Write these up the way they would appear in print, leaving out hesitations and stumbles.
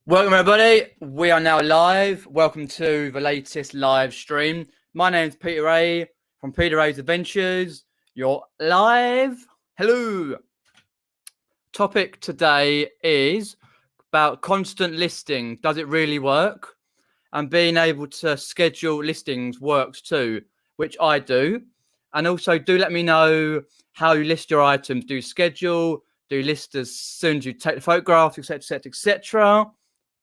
Welcome everybody, we are now live. Welcome to the latest live stream. My name is Peter Ray from Peter Ray's Adventures. You're live. Hello. Topic today is about constant listing. Does it really work? And being able to schedule listings works too, which I do. And also do let me know how you list your items. Do you schedule? Do you list as soon as you take the photographs, etc., etc.?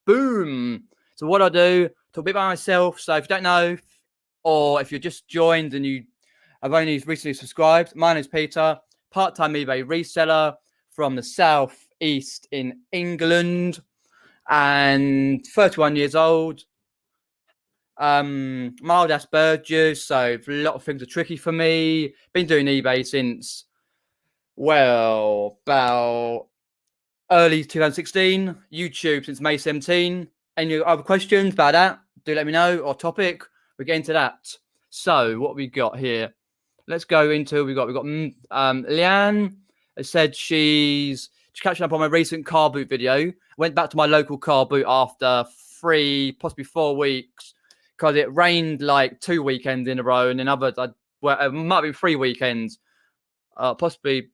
Boom. So what I do, talk a bit about myself. So if you don't know, or if you're just joined and you have only recently subscribed, my name is Peter, part-time eBay reseller from the southeast in England, and 31 years old. Mild Asperger's, so a lot of things are tricky for me. Been doing eBay since, well, about early 2016, YouTube since May 17. Any other questions about that? Do let me know, or topic. We're getting to that. So what we got here? Let's go into we got Leanne said she's catching up on my recent car boot video. Went back to my local car boot after 3, possibly 4 weeks, because it rained like 2 weekends in a row, and then others, it might be 3 weekends, possibly.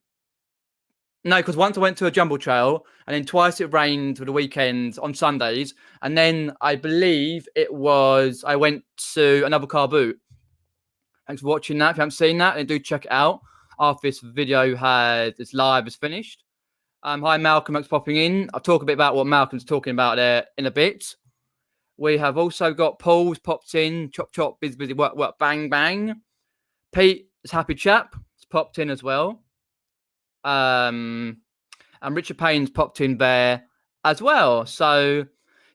No, because once I went to a jumble trail, and then twice it rained for the weekends on Sundays, and then I believe it was I went to another car boot. Thanks for watching that. If you haven't seen that, then do check it out after this video this live is finished. Hi, Malcolm. Thanks for popping in. I'll talk a bit about what Malcolm's talking about there in a bit. We have also got Paul's popped in. Chop, chop, busy, busy, work, work, bang, bang. Pete is happy chap. It's popped in as well. And Richard Payne's popped in there as well. So,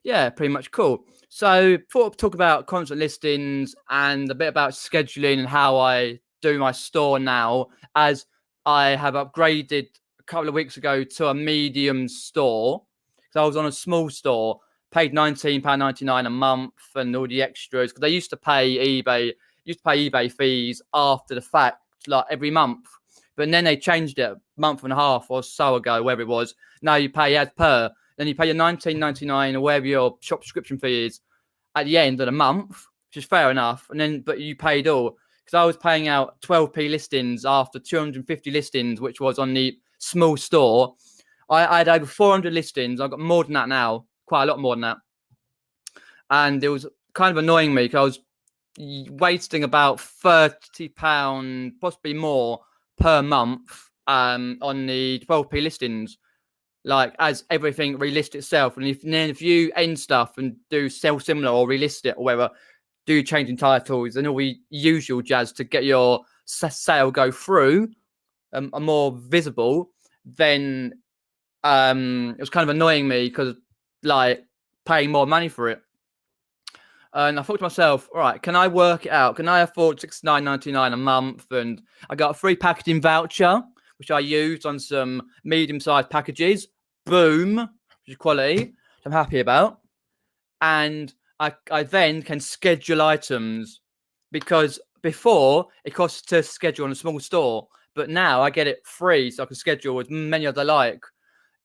yeah, pretty much cool. So, thought I'd talk about constant listings and a bit about scheduling and how I do my store now, as I have upgraded a couple of weeks ago to a medium store. So I was on a small store, paid £19.99 a month and all the extras, because they used to pay eBay fees after the fact, like every month. But then they changed it a month and a half or so ago, wherever it was. Now you pay as per. Then you pay your $19.99 or wherever your shop subscription fee is at the end of the month, which is fair enough. But you paid all. Because I was paying out 12p listings after 250 listings, which was on the small store. I had over 400 listings. I've got more than that now, quite a lot more than that. And it was kind of annoying me because I was wasting about £30, possibly more, per month on the 12p listings, like as everything relist itself. And then if you end stuff and do sell similar or relist it or whatever, do changing titles and all the usual jazz to get your sale go through are more visible, then it was kind of annoying me because like paying more money for it. And I thought to myself, all right, can I work it out? Can I afford $69.99 a month? And I got a free packaging voucher, which I used on some medium-sized packages. Boom, which is quality, which I'm happy about. And I then can schedule items, because before it cost to schedule on a small store, but now I get it free, so I can schedule as many as I like.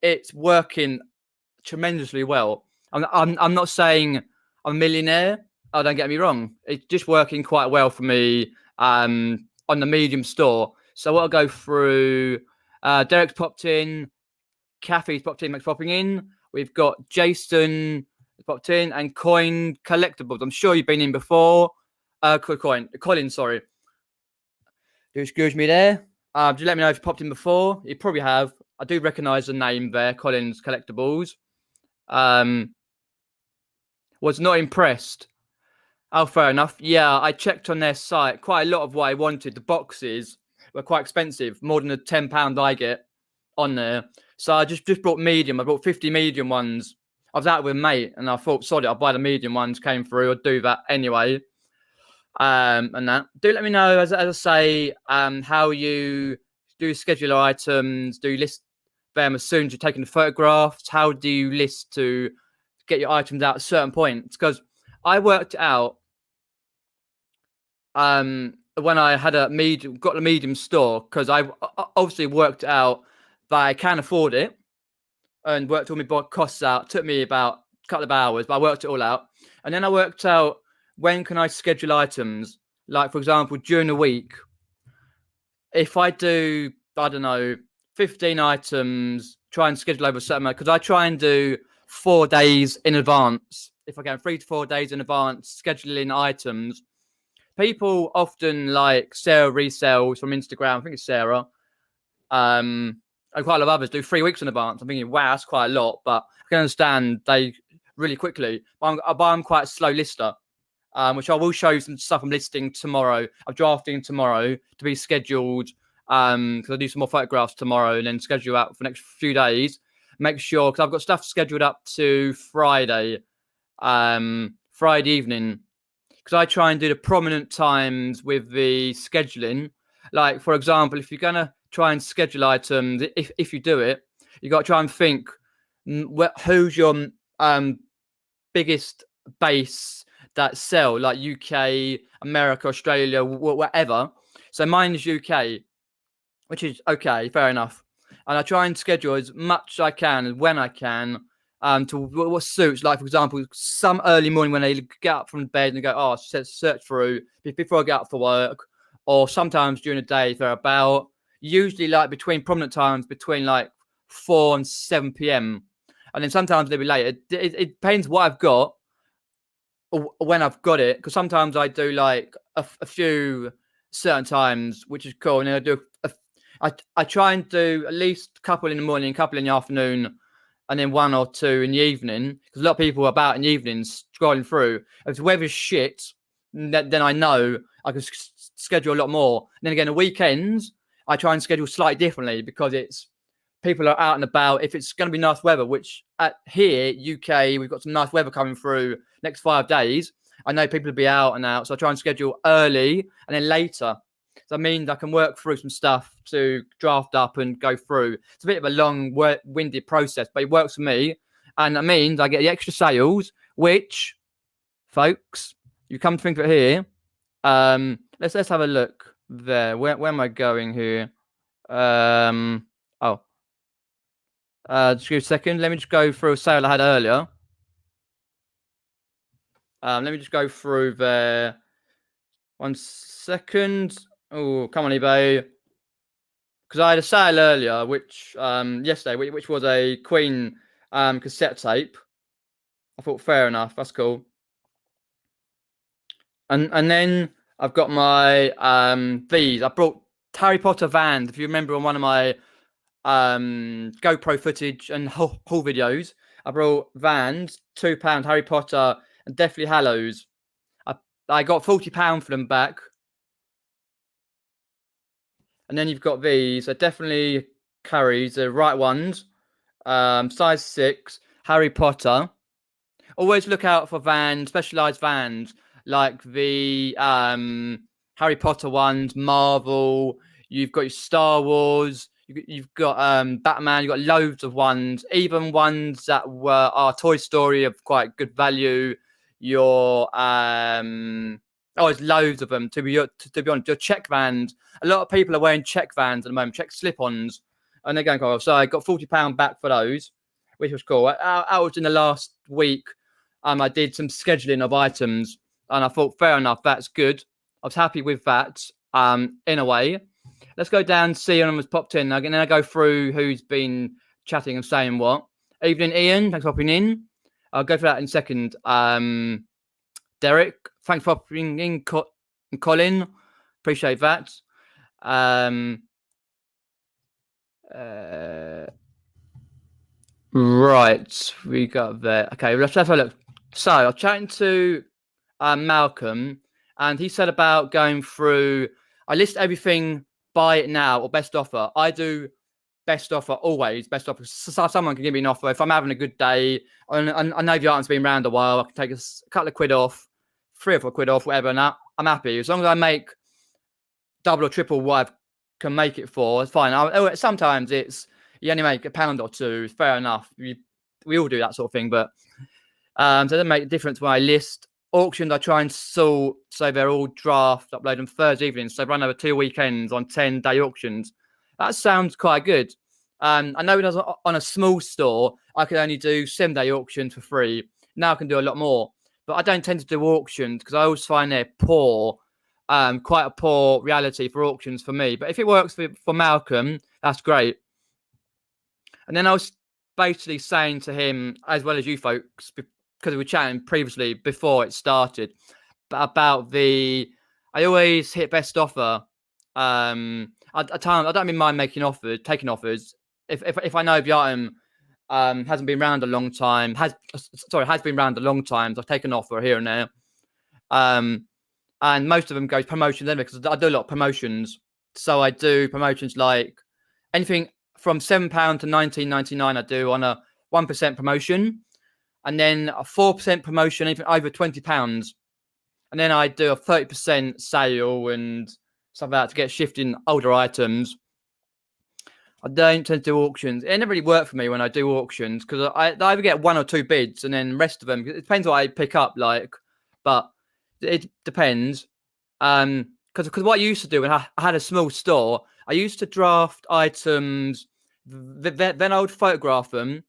It's working tremendously well. I'm not saying I'm a millionaire. Oh, don't get me wrong. It's just working quite well for me on the medium store. So what I'll go through, Derek's popped in, Kathy's popped in, Max popping in. We've got Jason popped in, and Coin Collectibles. I'm sure you've been in before. Colin, sorry. Do excuse me there. Just let me know if you popped in before. You probably have. I do recognise the name there, Colin's Collectibles. Was not impressed. Oh, fair enough. Yeah, I checked on their site. Quite a lot of what I wanted. The boxes were quite expensive, more than the £10 I get on there. So I just brought medium. I bought 50 medium ones. I was out with a mate, and I thought, sorry, I'll buy the medium ones. Came through. I'll do that anyway. And that. Do let me know, as I say, how you do schedule items. Do you list them as soon as you're taking the photographs? How do you list to get your items out at certain points? Because I worked out when I had got a medium store, because I obviously worked out that I can afford it and worked all my costs out. It took me about couple of hours, but I worked it all out. And then I worked out when can I schedule items. Like, for example, during the week, if I do, I don't know, 15 items, try and schedule over a certain amount, because I try and do 4 days in advance. If I can, 3 to 4 days in advance, scheduling items. People often like Sarah Resells from Instagram. I think it's Sarah. And quite a lot of others do 3 weeks in advance. I'm thinking, wow, that's quite a lot, but I can understand they really quickly. But I'm quite a slow lister, which I will show you some stuff I'm listing tomorrow. I'm drafting tomorrow to be scheduled because I do some more photographs tomorrow and then schedule out for the next few days. Make sure, because I've got stuff scheduled up to Friday evening, because I try and do the prominent times with the scheduling. Like, for example, if you're going to try and schedule items, if you do it, you got to try and think who's your biggest base that sell, like UK, America, Australia, whatever. So mine is UK, which is okay, fair enough. And I try and schedule as much as I can and when I can to what suits. Like, for example, some early morning when they get up from bed and go, oh, search through before I get up for work, or sometimes during the day if they're about, usually like between prominent times, between like 4 and 7 p.m. And then sometimes they'll be later. It depends what I've got or when I've got it, because sometimes I do like a few certain times, which is cool. And then I do I try and do at least a couple in the morning, a couple in the afternoon, and then 1 or 2 in the evening. Because a lot of people are about in the evenings scrolling through. If the weather's shit, then I know I can schedule a lot more. And then again, the weekends, I try and schedule slightly differently because it's people are out and about. If it's going to be nice weather, which here, UK, we've got some nice weather coming through next 5 days. I know people will be out and out. So I try and schedule early and then later. So that means I can work through some stuff to draft up and go through. It's a bit of a long, winded process, but it works for me. And that means I get the extra sales, which, folks, you come to think of it here. Let's have a look there. Where am I going here? Just give me a second. Let me just go through a sale I had earlier. Let me just go through there. 1 second. Oh, come on, eBay. Because I had a sale earlier, which yesterday, which was a Queen cassette tape. I thought, fair enough, that's cool. And then I've got my these. I brought Harry Potter vans. If you remember on one of my GoPro footage and haul videos, I brought vans, £2 Harry Potter and Deathly Hallows. I got £40 for them back. And then you've got these. They're definitely carries, the right ones. Size 6, Harry Potter. Always look out for vans, specialized vans, like the Harry Potter ones, Marvel. You've got your Star Wars. You've got Batman. You've got loads of ones, even ones that are Toy Story of quite good value. Your there's loads of them. To be honest, your check vans. A lot of people are wearing check vans at the moment, check slip-ons, and they're going cool. So I got £40 back for those, which was cool. I was in the last week. I did some scheduling of items, and I thought, fair enough, that's good. I was happy with that. In a way, let's go down, see who was popped in, and then I go through who's been chatting and saying what. Evening, Ian. Thanks for popping in. I'll go for that in a second. Derek, thanks for popping in. Colin, appreciate that. Right, we got there. Okay, let's have a look. So I was chatting to Malcolm, and he said about going through. I list everything, buy it now or best offer. I do best offer always. Best offer. So someone can give me an offer if I'm having a good day. And I know the item's been around a while. I can take a couple of quid off, 3 or 4 quid off, whatever, and I'm happy as long as I make double or triple what I can make it for. It's fine. Sometimes it's you only make £1 or 2. Fair enough. We all do that sort of thing, but so it doesn't make a difference when I list. Auctions, I try and sort so they're all draft, upload them Thursday evenings. So I run over 2 weekends on 10-day auctions. That sounds quite good. I know when I was on a small store, I could only do 7-day auctions for free. Now I can do a lot more, but I don't tend to do auctions because I always find they're poor, quite a poor reality for auctions for me. But if it works for Malcolm, that's great. And then I was basically saying to him, as well as you folks, because we were chatting previously before it started, about I always hit best offer. At times I don't mind taking offers. If I know the item hasn't been around a long time, has been around a long time, so I've taken an offer here and there. And most of them goes promotions anyway, because I do a lot of promotions. So I do promotions like anything from £7 to £19.99. I do on a 1% promotion, and then a 4% promotion, even over £20. And then I do a 30% sale and stuff like that to get shifting older items. I don't tend to do auctions. It never really worked for me when I do auctions, because I either get 1 or 2 bids, and then the rest of them, it depends what I pick up, but it depends. Because what I used to do when I had a small store, I used to draft items, then I would photograph them,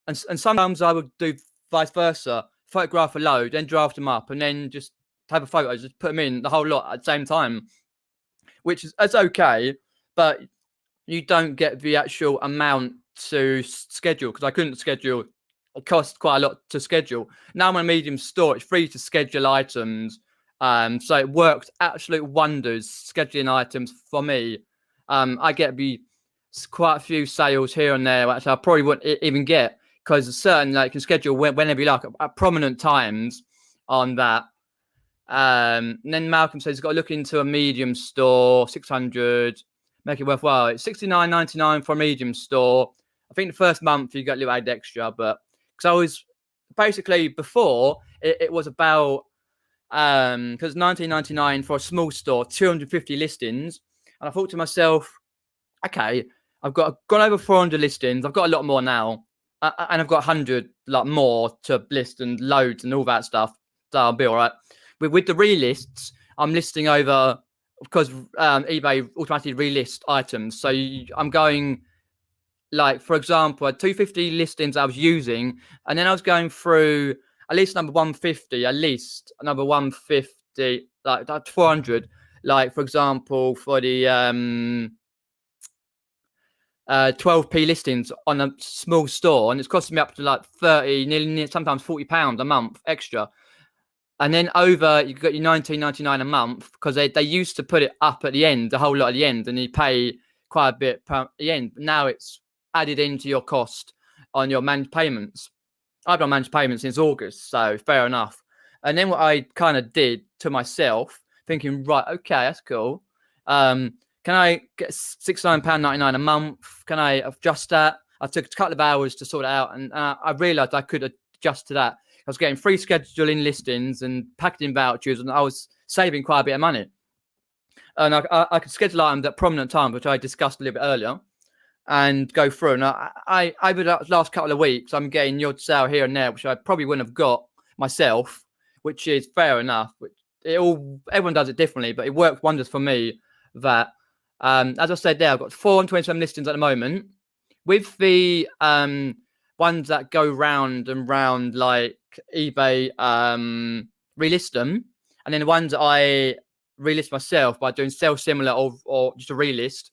and sometimes I would do vice versa, photograph a load, then draft them up, and then just type of photos, just put them in the whole lot at the same time, which it's okay, but you don't get the actual amount to schedule, because I couldn't schedule. It costs quite a lot to schedule. Now I'm on a medium store, it's free to schedule items. So it worked absolute wonders scheduling items for me. I get quite a few sales here and there, which I probably wouldn't even get, because certain you can schedule whenever you like at prominent times on that. And then Malcolm says he's got to look into a medium store, 600, make it worthwhile. It's $69.99 for a medium store. I think the first month you get a little added extra, but because I was basically before it was about because $19.99 for a small store, 250 listings, and I thought to myself, okay, I've gone over 400 listings. I've got a lot more now, and I've got 100 more to list and loads and all that stuff. So I'll be all right. With the relists, I'm listing over, because eBay automatically relist items. So I'm going, for example, 250 listings I was using, and then I was going through at least number 150, at least number 150, like 400. For example, for the 12p listings on a small store, and it's costing me up to 30, nearly sometimes £40 a month extra. And then over, you got your $19.99 a month, because they used to put it up at the end, the whole lot at the end, and you pay quite a bit at the end. But now it's added into your cost on your managed payments. I've done managed payments since August, so fair enough. And then what I kind of did to myself, thinking, right, okay, that's cool. Can I get £69.99 a month? Can I adjust that? I took a couple of hours to sort it out, and I realised I could adjust to that. I was getting free scheduling listings and packaging vouchers, and I was saving quite a bit of money. And I could schedule items at prominent times, which I discussed a little bit earlier, and go through. And over the last couple of weeks, I'm getting your sale here and there, which I probably wouldn't have got myself, which is fair enough. Everyone does it differently, but it worked wonders for me. That, as I said there, I've got 427 listings at the moment. With the ones that go round and round, like eBay relist them, and then the ones that I relist myself by doing sell similar or just a relist,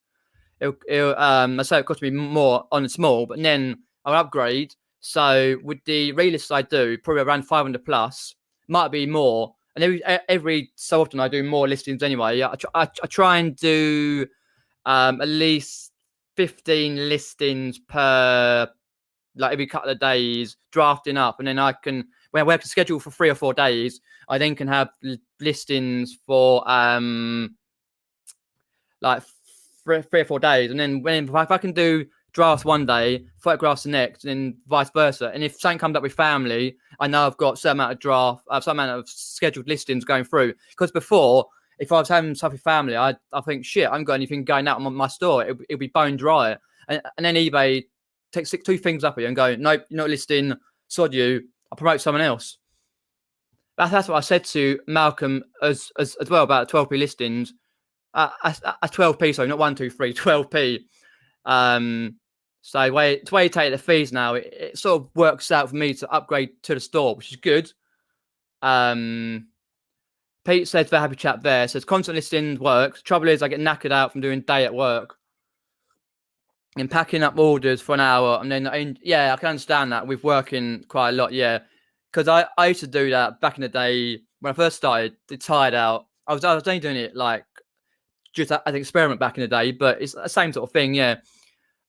I say it cost me more on the small, but then I'll upgrade. So with the relists I do, probably around 500 plus, might be more. And every so often I do more listings anyway. I try and do at least 15 listings per, every couple of days, drafting up, and then I can, when I can schedule for 3 or 4 days, I then can have listings for 3 or 4 days, and then if I can do drafts one day, photographs the next, and then vice versa. And if something comes up with family, I know I've got some amount of scheduled listings going through. Because before, if I was having stuff with family, I think, shit, I haven't got anything going out on my store. It'll be bone dry. And then eBay takes 2 things up at you and go, nope, you're not listing, sod you, I'll promote someone else. That's what I said to Malcolm as well about 12p listings. 12p, sorry, not 1, 2, 3, 12p. So the way you take the fees now, it sort of works out for me to upgrade to the store, which is good. Pete says, very happy chap there, says constant listing works. Trouble is I get knackered out from doing day at work and packing up orders for an hour. And then, yeah, I can understand that with working quite a lot. Yeah. Because I used to do that back in the day when I first started, tired out. I was only doing it like just as an experiment back in the day, but it's the same sort of thing. Yeah.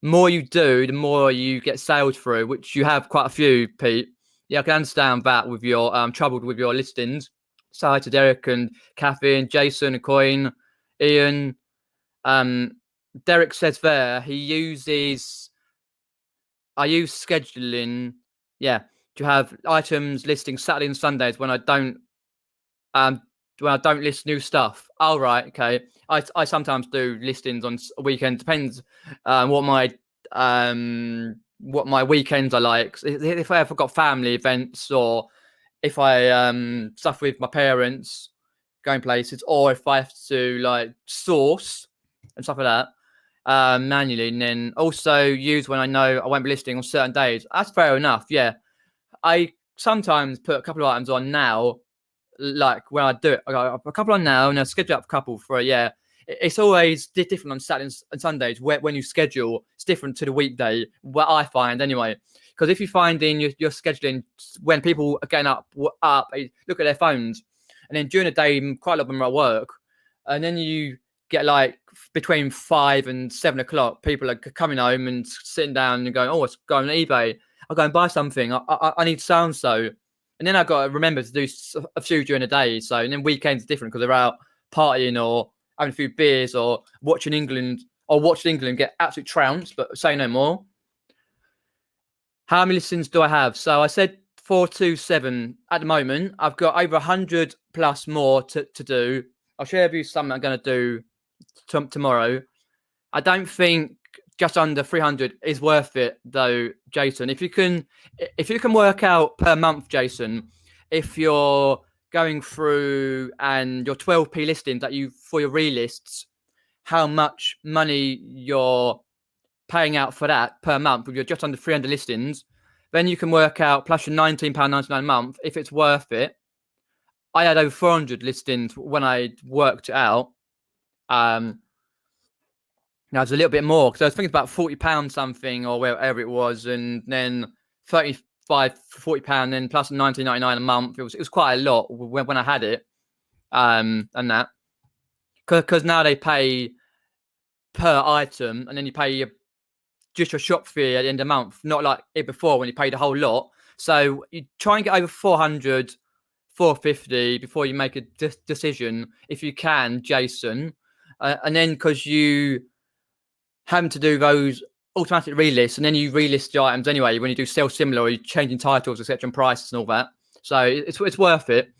More you do, the more you get sales through, which you have quite a few, Pete. Yeah, I can understand that with your troubled with your listings. So hi to Derek and Kathy and Jason and Coin, Ian. Derek says there he uses. I use scheduling. Yeah, to have items listing Saturday and Sundays when I don't list new stuff. Oh right, okay. I sometimes do listings on a weekend. Depends what my weekends are like. If I ever got family events or if I stuff with my parents going places, or if I have to like source and stuff like that manually, and then also use when I know I won't be listing on certain days. That's fair enough. Yeah, I sometimes put a couple of items on now, like when I do it, I got a couple on now and I schedule up a couple for it's always different on Saturdays and Sundays when you schedule. It's different to the weekday, what I find anyway. Because if you find in your scheduling when people are getting up, look at their phones, and then during the day, quite a lot of them are at work, and then you get like between 5 and 7 o'clock, people are coming home and sitting down and going, "Oh, let's go on eBay. I'll go and buy something. I need so and so." And then I've got to remember to do a few during the day. So, and then weekends are different because they're out partying or having a few beers or watching England get absolutely trounced, but say no more. How many listings do I have? So I said 427 at the moment. I've got over 100 plus more to do. I'll share with you something I'm going to do tomorrow. I don't think just under 300 is worth it though, Jason. If you can work out per month, Jason, if you're going through and your 12p listings that you for your relists, how much money you're paying out for that per month with your just under 300 listings, then you can work out plus your £19.99 a month if it's worth it. I had over 400 listings when I worked it out. Now it's a little bit more because I was thinking about £40 something or wherever it was, and then £35-40, then plus £19.99 a month. It was quite a lot when I had it, and that because now they pay per item, and then you pay just your shop fee at the end of the month, not like it before when you paid a whole lot. So you try and get over 400, 450 before you make a decision, if you can, Jason, and then because you having to do those automatic relists, and then you relist the items anyway when you do sell similar or you're changing titles, etc., and prices and all that. So it's worth it.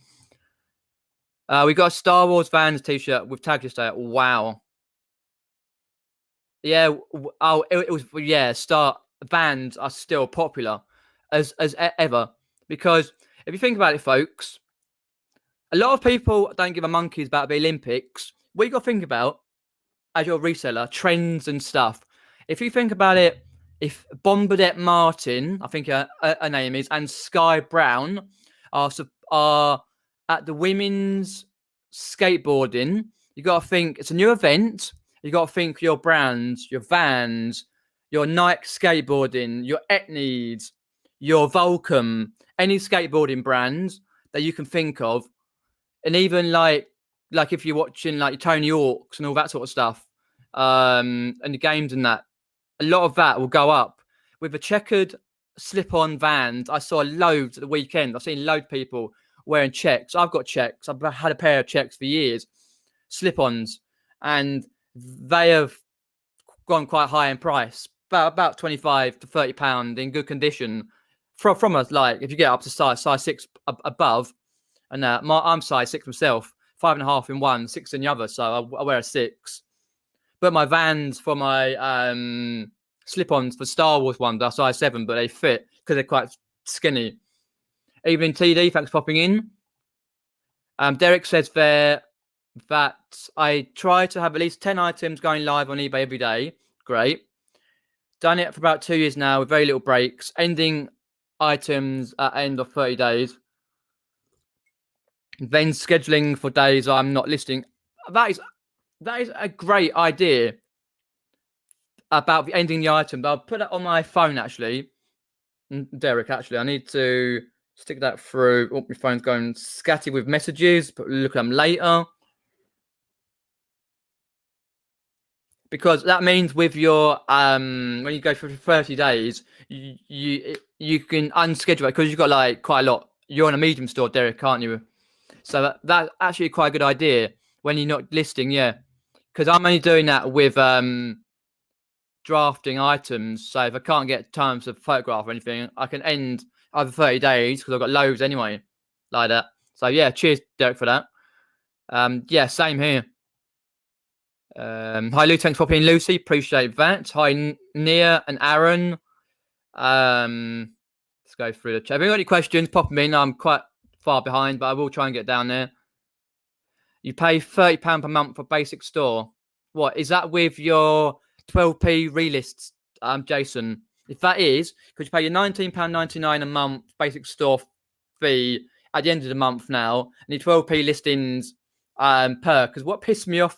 We got a Star Wars Vans t-shirt with tags yesterday. Wow. Yeah. Oh, it was Vans are still popular as ever, because if you think about it, folks, a lot of people don't give a monkeys about the Olympics. What you got to think about as your reseller, trends and stuff. If you think about it, if Bombadette Martin, I think her name is, and Sky Brown are at the women's skateboarding, you got to think it's a new event. You got to think your brands, your Vans, your Nike skateboarding, your Etnies, your Volcom, any skateboarding brands that you can think of, and even like if you're watching like Tony Hawk's and all that sort of stuff, and the games and that, a lot of that will go up. With the checkered slip-on Vans, I saw loads at the weekend. I've seen loads of people wearing checks. I've got checks. I've had a pair of checks for years, slip-ons, and they have gone quite high in price, about £25 to £30 in good condition. From us, like if you get up to size 6 above, and I'm size 6 myself, 5.5 in one, 6 in the other, so I wear a 6. But my Vans for my slip-ons for Star Wars ones are size 7, but they fit because they're quite skinny. Evening TD, thanks for popping in. Derek says there that I try to have at least 10 items going live on eBay every day. Great. Done it for about 2 years now with very little breaks, ending items at end of 30 days, then scheduling for days I'm not listing. That is a great idea about ending the item. I'll put that on my phone actually. Derek, actually, I need to stick that through. Oh, my phone's going scatty with messages, but we'll look at them later. Because that means with your when you go for 30 days, you can unschedule it because you've got like quite a lot. You're on a medium store, Derek, aren't you? So that's actually quite a good idea when you're not listing, yeah. Because I'm only doing that with drafting items. So if I can't get times of photograph or anything, I can end over 30 days because I've got loads anyway, like that. So yeah, cheers, Derek, for that. Yeah, same here. Hi, Lou. Thanks for popping in, Lucy. Appreciate that. Hi, Nia and Aaron. Let's go through the chat. If you got any questions, pop them in. I'm quite far behind, but I will try and get down there. You pay £30 per month for basic store. What is that with your 12p relists, Jason? If that is, because you pay your £19.99 a month basic store fee at the end of the month now, and your 12p listings per. Because what pissed me off,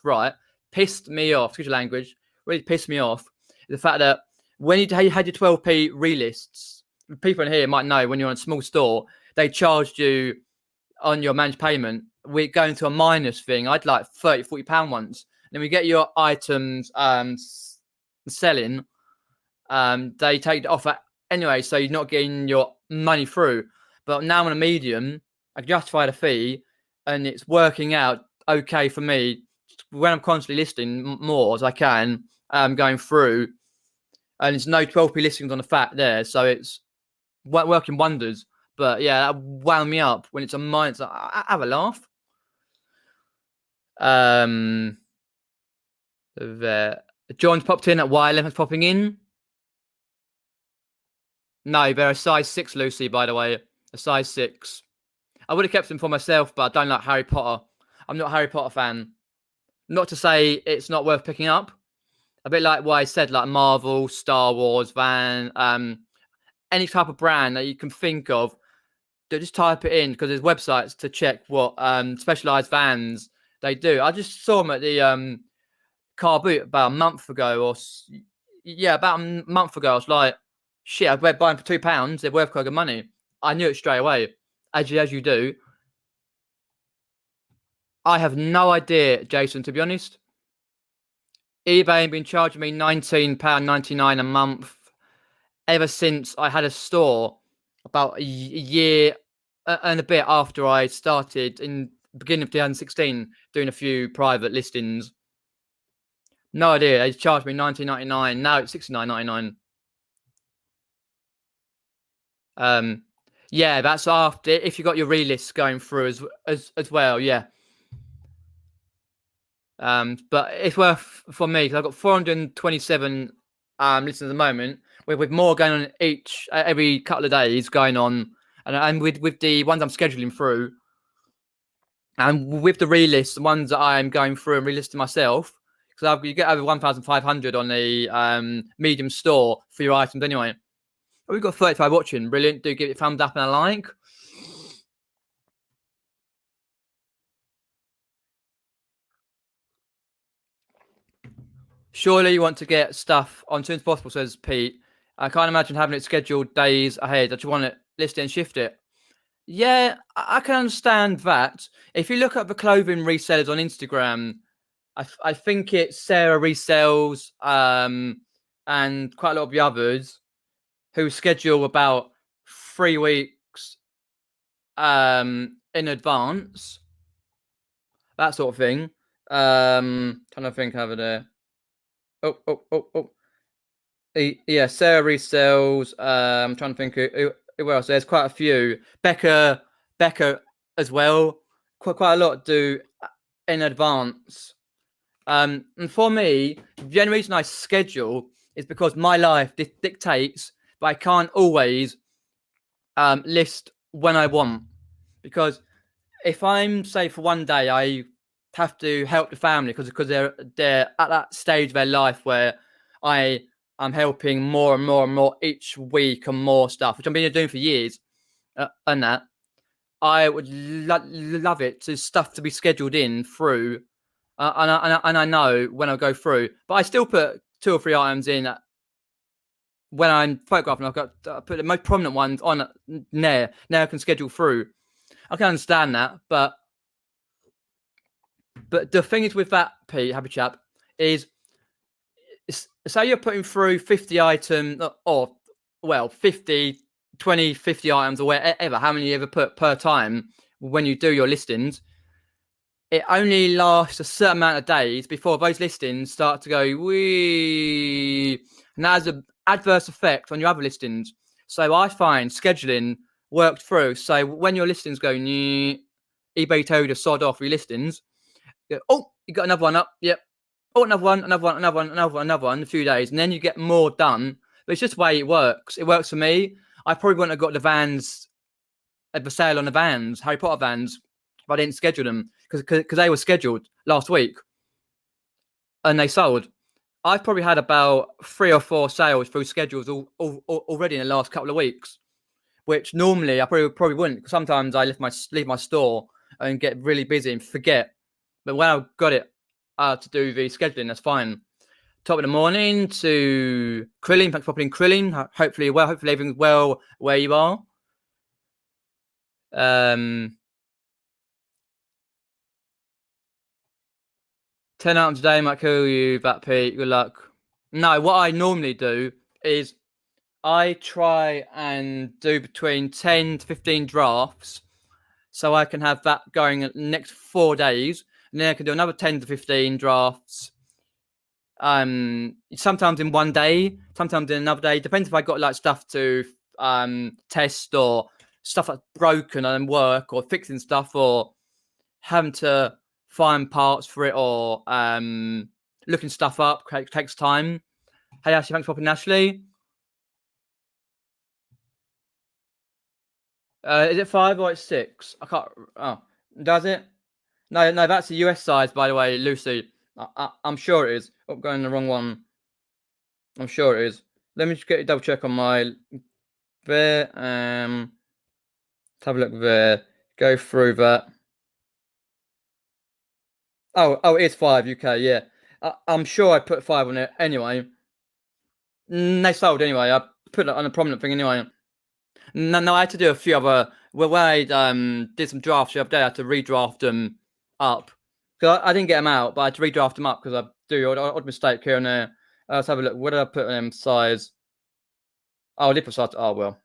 excuse your language, really pissed me off, is the fact that when you had your 12p relists, people in here might know when you're on a small store, they charged you on your managed payment. We're going to a minus thing. I'd like £30-40 once. And then we get your items selling. They take it off anyway, so you're not getting your money through. But now I'm on a medium, I can justify the fee, and it's working out okay for me when I'm constantly listing more as I can, going through. And there's no 12p listings on the fact there, so it's working wonders. But yeah, that wound me up when it's a minus. I have a laugh. There. John's popped in at Y11's popping in. No, they're a size 6, Lucy, by the way. A size 6. I would have kept them for myself, but I don't like Harry Potter. I'm not a Harry Potter fan. Not to say it's not worth picking up. A bit like what I said, like Marvel, Star Wars, any type of brand that you can think of. Just type it in because there's websites to check what specialized vans they do. I just saw them at the car boot about a month ago, about a month ago. I was like, shit, I'd buy them for £2. They're worth quite good money. I knew it straight away, as you do. I have no idea, Jason, to be honest. eBay has been charging me £19.99 a month ever since I had a store about a year and a bit after I started in the beginning of 2016 doing a few private listings. No idea. They charged me £19.99. Now it's £69.99. Yeah, that's after if you got your relists going through as well. Yeah. But it's worth for me because I've got 427 listings at the moment, with more going on every couple of days going on, and with the ones I'm scheduling through, and with the relists, the ones that I'm going through and relisting myself, because you get over 1,500 on the medium store for your items anyway. We've got 35 watching. Brilliant. Do give it a thumbs up and a like. Surely you want to get stuff on as soon as possible, says Pete. I can't imagine having it scheduled days ahead. I just want to list it and shift it. Yeah, I can understand that. If you look at the clothing resellers on Instagram, I think it's Sarah Resells and quite a lot of the others who schedule about 3 weeks in advance. That sort of thing. Trying to think over there. Oh. Yeah, Sarah Resells. I'm trying to think who else. There's quite a few. Becca as well. Quite a lot do in advance. And for me, the only reason I schedule is because my life dictates, but I can't always list when I want. Because if I'm, say, for one day, I have to help the family because they're at that stage of their life where I I'm helping more and more and more each week and more stuff, which I've been doing for years. And that I would love it to stuff to be scheduled in through, and I know when I go through, but I still put 2 or 3 items in when I'm photographing. I've got put the most prominent ones on there. Now I can schedule through. I can understand that, but the thing is with that, Pete, happy chap, is say you're putting through 50 items, or well, 50, 20, 50 items, or whatever, how many you ever put per time when you do your listings. It only lasts a certain amount of days before those listings start to go wee, and that has an adverse effect on your other listings. So I find scheduling worked through. So when your listings go, eBay told you to sod off your listings. Oh, you got another one up. Yep. Oh, another one in a few days, and then you get more done. But it's just the way it works. It works for me. I probably wouldn't have got the vans at the sale on the vans, Harry Potter vans, but I didn't schedule them because they were scheduled last week and they sold. I've probably had about 3 or 4 sales through schedules already in the last couple of weeks, which normally I probably wouldn't, because sometimes I leave my store and get really busy and forget. But when I've got it to do the scheduling, that's fine. Top of the morning to Krilling. Thanks for popping in, Krilling. Hopefully everything's well where you are. 10 items a day might kill you, that Pete. Good luck. No, what I normally do is I try and do between 10 to 15 drafts, so I can have that going the next 4 days, and then I can do another 10 to 15 drafts. Sometimes in one day, sometimes in another day. Depends if I got like stuff to test, or stuff that's broken and work, or fixing stuff, or having to find parts for it, or looking stuff up takes time. Hey Ashley, thanks for popping, Ashley. Is it 5 or it's 6? I can't. Oh, does it? No, that's the US size, by the way, Lucy. I'm sure it is. Oh, going the wrong one. I'm sure it is. Let me just get a double check on my there. Let's have a look there. Go through that. Oh, it's 5 UK. Yeah, I'm sure I put 5 on it anyway. They sold anyway. I put it on a prominent thing anyway. No, I had to do a few other. Well, when I did some drafts the other day, I had to redraft them up. Because I didn't get them out, but I had to redraft them up because I do odd mistake here and there. Let's have a look. What did I put on size? Oh, lip size. Oh, well.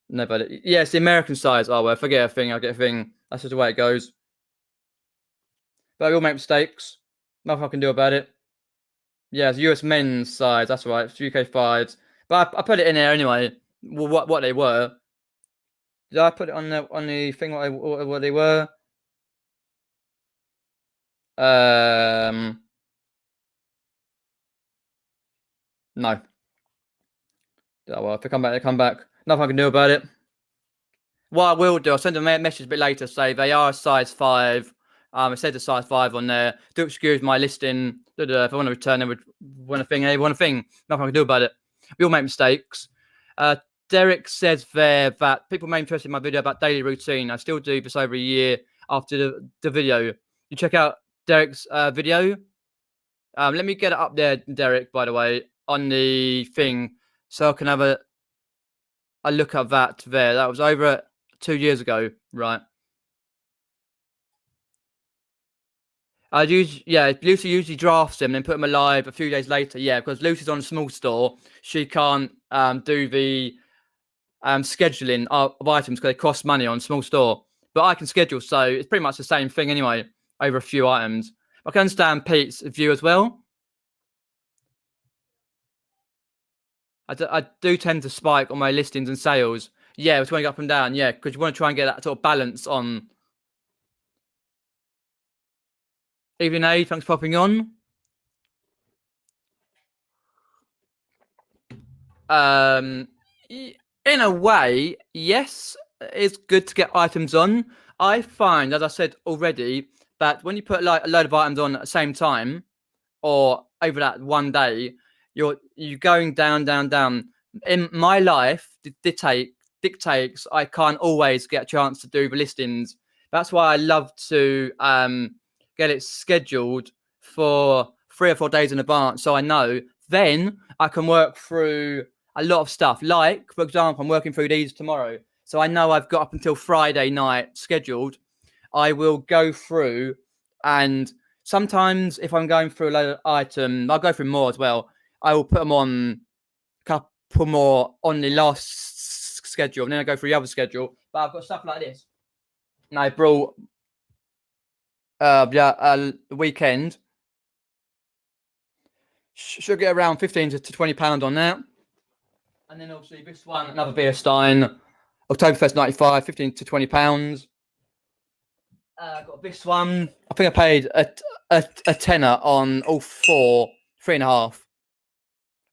No, but yeah, it's the American size. Oh, well, if I get a thing, I'll get a thing. That's just the way it goes. But we all make mistakes. Nothing I can do about it. Yeah, it's US men's size. That's right. It's UK 5s. But I put it in there anyway. What they were. Did I put it on the thing what they were? No. Oh, well, if they come back, they come back. Nothing I can do about it. What I will do, I'll send a message a bit later, say they are a size 5. It said a size 5 on there. Do excuse my listing. If I want to return, they would want a thing. They want a thing. Nothing I can do about it. We all make mistakes. Derek says there that people may be interested in my video about daily routine. I still do this over a year after the video. You check out Derek's video. Let me get it up there, Derek, by the way, on the thing, so I can have a look at that there. That was over 2 years ago, right? Lucy usually drafts them and then put them alive a few days later. Yeah, because Lucy's on a small store. She can't do the scheduling of items because they cost money on a small store. But I can schedule, so it's pretty much the same thing anyway, over a few items. I can understand Pete's view as well. I do tend to spike on my listings and sales. Yeah, it's going up and down. Yeah, because you want to try and get that sort of balance on. Evening A, thanks for popping on. In a way, yes, it's good to get items on. I find, as I said already, that when you put like a load of items on at the same time, or over that one day, you're going down, down, down. In my life, dictates I can't always get a chance to do the listings. That's why I love to get it scheduled for 3 or 4 days in advance, so I know. Then I can work through a lot of stuff. Like, for example, I'm working through these tomorrow, so I know I've got up until Friday night scheduled. I will go through, and sometimes if I'm going through a load of items, I'll go through more as well. I will put them on a couple more on the last schedule, and then I go through the other schedule. But I've got stuff like this. And I brought the weekend. Should get around 15 to 20 pounds on that. And then obviously this one, another beer stein, Oktoberfest 95, 15 to 20 pounds. Got this one. I think I paid a tenner on all 4, 3.5.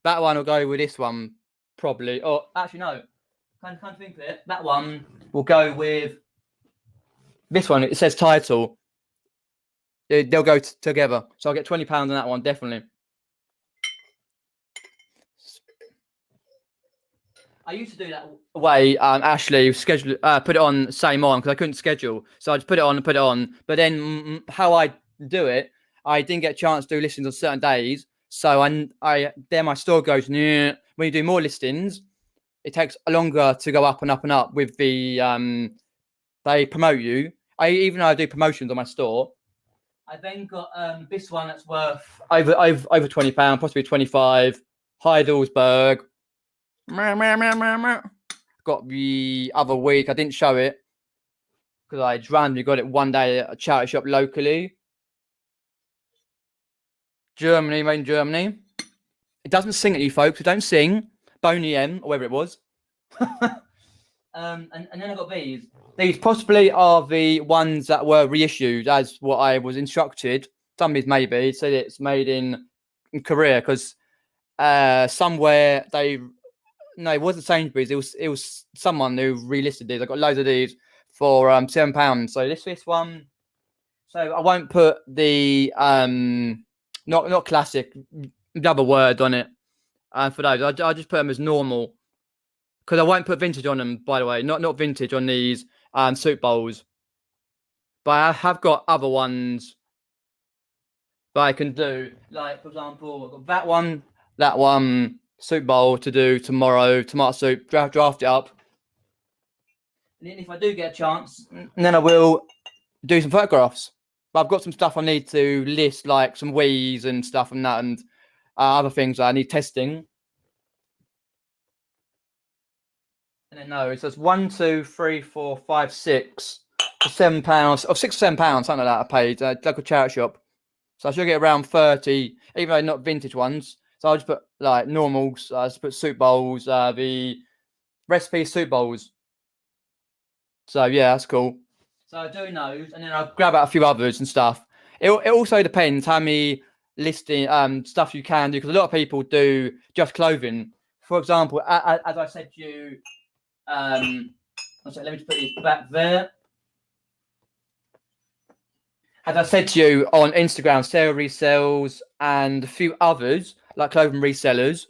That one will go with this one, probably. Or actually, no. Can't think of it. That one will go with this one. It says title. They'll go together. So I'll get £20 on that one, definitely. I used to do that way, Ashley, schedule, put it on same on, because I couldn't schedule. So I just put it on and put it on. But then how I do it, I didn't get a chance to do listings on certain days. So then my store goes, when you do more listings, it takes longer to go up and up and up with the, they promote you. Even though I do promotions on my store, I then got this one that's worth over £20, possibly 25, Heidelberg. Got the other week, I didn't show it because I randomly got it one day at a charity shop locally. Germany, made in Germany. It doesn't sing at you folks, it don't sing. Boney M, or whatever it was. And then I got these. These possibly are the ones that were reissued as what I was instructed. Some of these maybe said it's made in Korea, because somewhere no, it wasn't Sainsbury's. It was someone who relisted these. I got loads of these for £7. So this one. So I won't put the not classic double word on it for those. I'll just put them as normal, because I won't put vintage on them. By the way, not vintage on these soup bowls. But I have got other ones that I can do. Like, for example, I've got that one soup bowl to do tomorrow, tomato soup, draft it up. And then if I do get a chance, then I will do some photographs. But I've got some stuff I need to list, like some Wrays and stuff and that, and other things that I need testing. And then no, it says 1, 2, 3, 4, 5, 6 for £7, or £6 or £7, something like that. I paid local charity shop, so I should get around 30, even though not vintage ones. So I'll just put like normals. I just put soup bowls, the recipe soup bowls. So yeah, that's cool. So I do those, and then I'll grab out a few others and stuff. It also depends how many listing stuff you can do, because a lot of people do just clothing. For example, as I said to you, let me just put these back there. As I said to you on Instagram, Sarah resells and a few others like clothing resellers,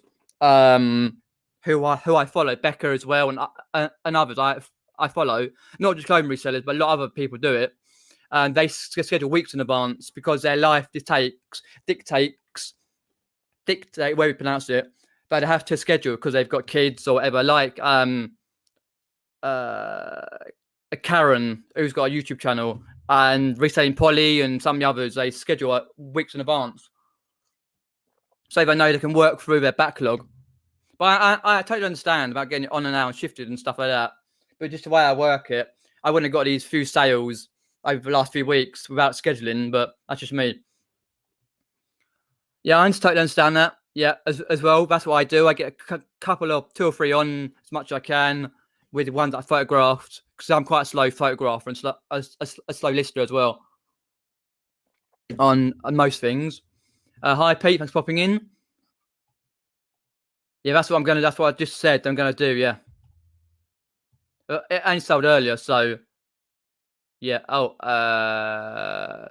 who I follow, Becca as well, and others I follow. Not just clothing resellers, but a lot of other people do it. And they schedule weeks in advance because their life dictate where we pronounce it, but they have to schedule because they've got kids or whatever. Like Karen, who's got a YouTube channel, and Reselling Polly and some of the others, they schedule weeks in advance, so they know they can work through their backlog. But I totally understand about getting it on and out and shifted and stuff like that. But just the way I work it, I wouldn't have got these few sales over the last few weeks without scheduling, but that's just me. Yeah, I totally understand that. Yeah, as well. That's what I do. I get a couple of 2 or 3 on as much as I can with the ones that I photographed, because I'm quite a slow photographer and a slow lister as well on most things. Hi Pete, thanks for popping in. Yeah, that's what I just said I'm gonna do. Yeah, it ain't sold earlier, so yeah. Oh,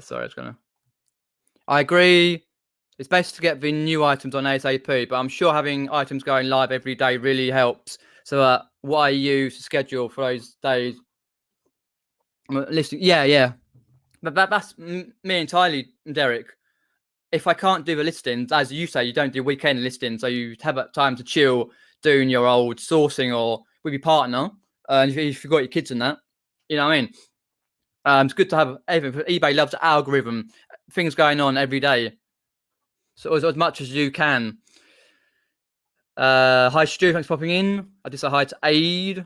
sorry, I agree. It's best to get the new items on ASAP, but I'm sure having items going live every day really helps. So what I use to schedule for those days, listing, yeah. But that's me entirely, Derek. If I can't do the listings, as you say, you don't do weekend listings, so you have time to chill doing your old sourcing or with your partner, and if you've got your kids in that, you know what I mean? It's good to have everything. eBay loves the algorithm, things going on every day. So as much as you can. Hi Stu, thanks for popping in. I just say hi to Aid.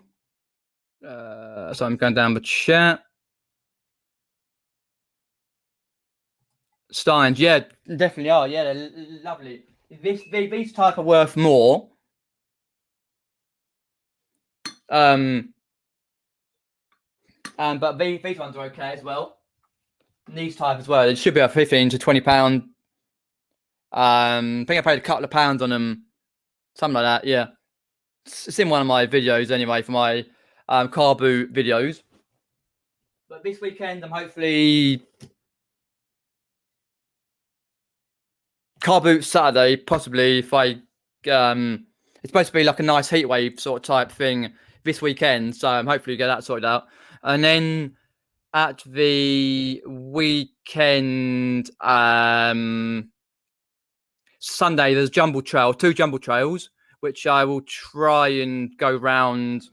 So I'm going down the chat. Steins, yeah, definitely are. Yeah, they're lovely. These type are worth more. But these ones are okay as well. These type as well. It should be a 15 to £20. I think I paid a couple of pounds on them, something like that. Yeah, it's in one of my videos anyway for my car boot videos. But this weekend, I'm hopefully car boot Saturday, possibly if I it's supposed to be like a nice heat wave sort of type thing this weekend, so I'm hopefully get that sorted out. And then at the weekend, Sunday, there's two jumble trails, which I will try and go round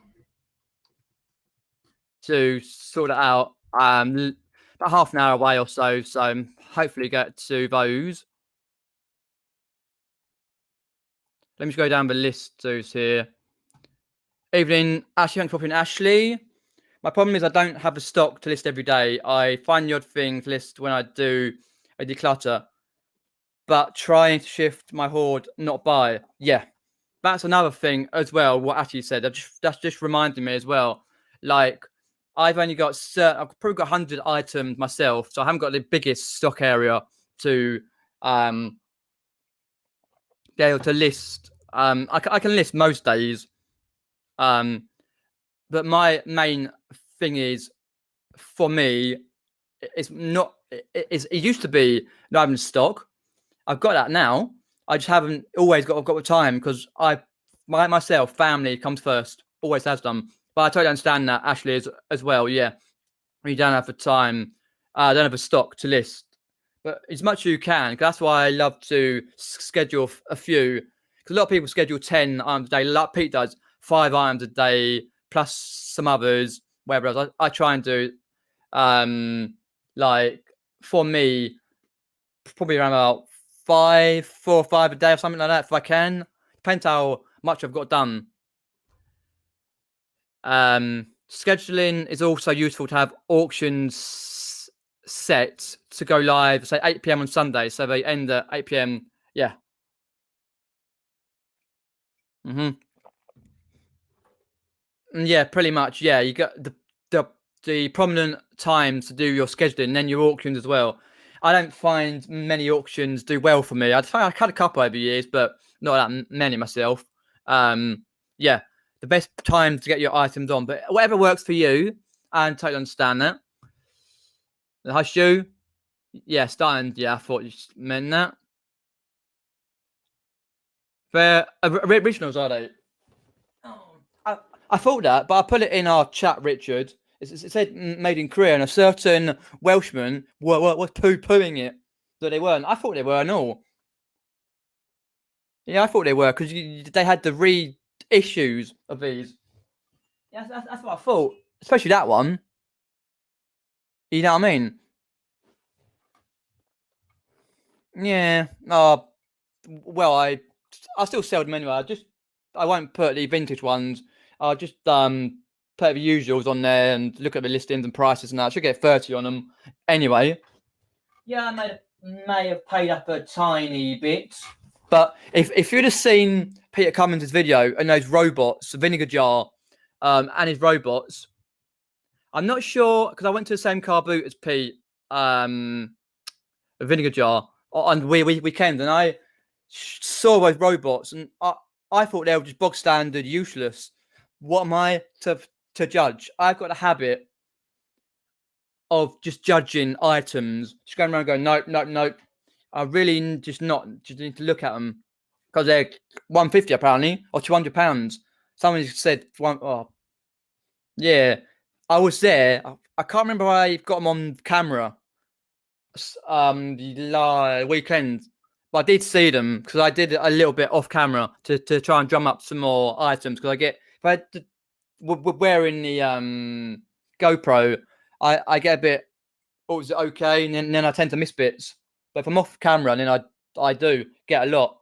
to sort it out. About half an hour away or so, so hopefully get to those. Let me just go down the list here. Evening, Ashley. Thanks for popping, Ashley. My problem is I don't have the stock to list every day. I find the odd thing to list when I do a declutter, but trying to shift my hoard, not buy. Yeah, that's another thing as well. What Ashley said, that's just reminding me as well. Like, I've only got I've probably got 100 items myself, so I haven't got the biggest stock area to be able to list. I can list most days. But my main thing is, for me, it's not. It used to be not having stock. I've got that now. I just haven't always got the time because myself, family comes first. Always has done. But I totally understand that, Ashley, as well. Yeah, you don't have the time. Don't have the stock to list. But as much as you can, because that's why I love to schedule a few. Because a lot of people schedule 10 items a day. Like Pete does, 5 items a day plus some others. Whereas I try and do, like for me, probably around about 4 or 5 a day or something like that if I can. Depends how much I've got done. Scheduling is also useful to have auctions set to go live, say 8 p.m. on Sunday, so they end at 8 p.m. Yeah. Yeah, pretty much. Yeah, you got the prominent times to do your scheduling, and then your auctions as well. I don't find many auctions do well for me. I've had a couple over the years, but not that many myself. Yeah, the best time to get your items on, but whatever works for you, I totally understand that. Hi, Stu. Yeah, starting. Yeah, I thought you meant that. They're originals, are they? Oh, I thought that, but I put it in our chat, Richard. It said made in Korea, and a certain Welshman was poo-pooing it that they weren't. I thought they were and all. Yeah, I thought they were because they had the reissues of these. Yeah, that's what I thought. Especially that one. You know what I mean? Yeah. Well, I still sell them anyway. I won't put the vintage ones. I'll just put the usuals on there and look at the listings and prices and that. I should get 30 on them anyway. Yeah, I may have paid up a tiny bit. But if you'd have seen Peter Cummins' video and those robots, the vinegar jar, and his robots, I'm not sure because I went to the same car boot as Pete, a vinegar jar on weekend, and I saw those robots, and I thought they were just bog standard, useless. What am I to judge? I've got a habit of just judging items, just going around going, nope. I really just need to look at them because they're 150 apparently or £200. Someone said one. Oh, yeah, I was there. I can't remember. I got them on camera. The weekend, but I did see them because I did a little bit off camera to try and drum up some more items because I get if I wearing the GoPro, I get a bit. Oh, is it okay? And then I tend to miss bits. But if I'm off camera, then I do get a lot.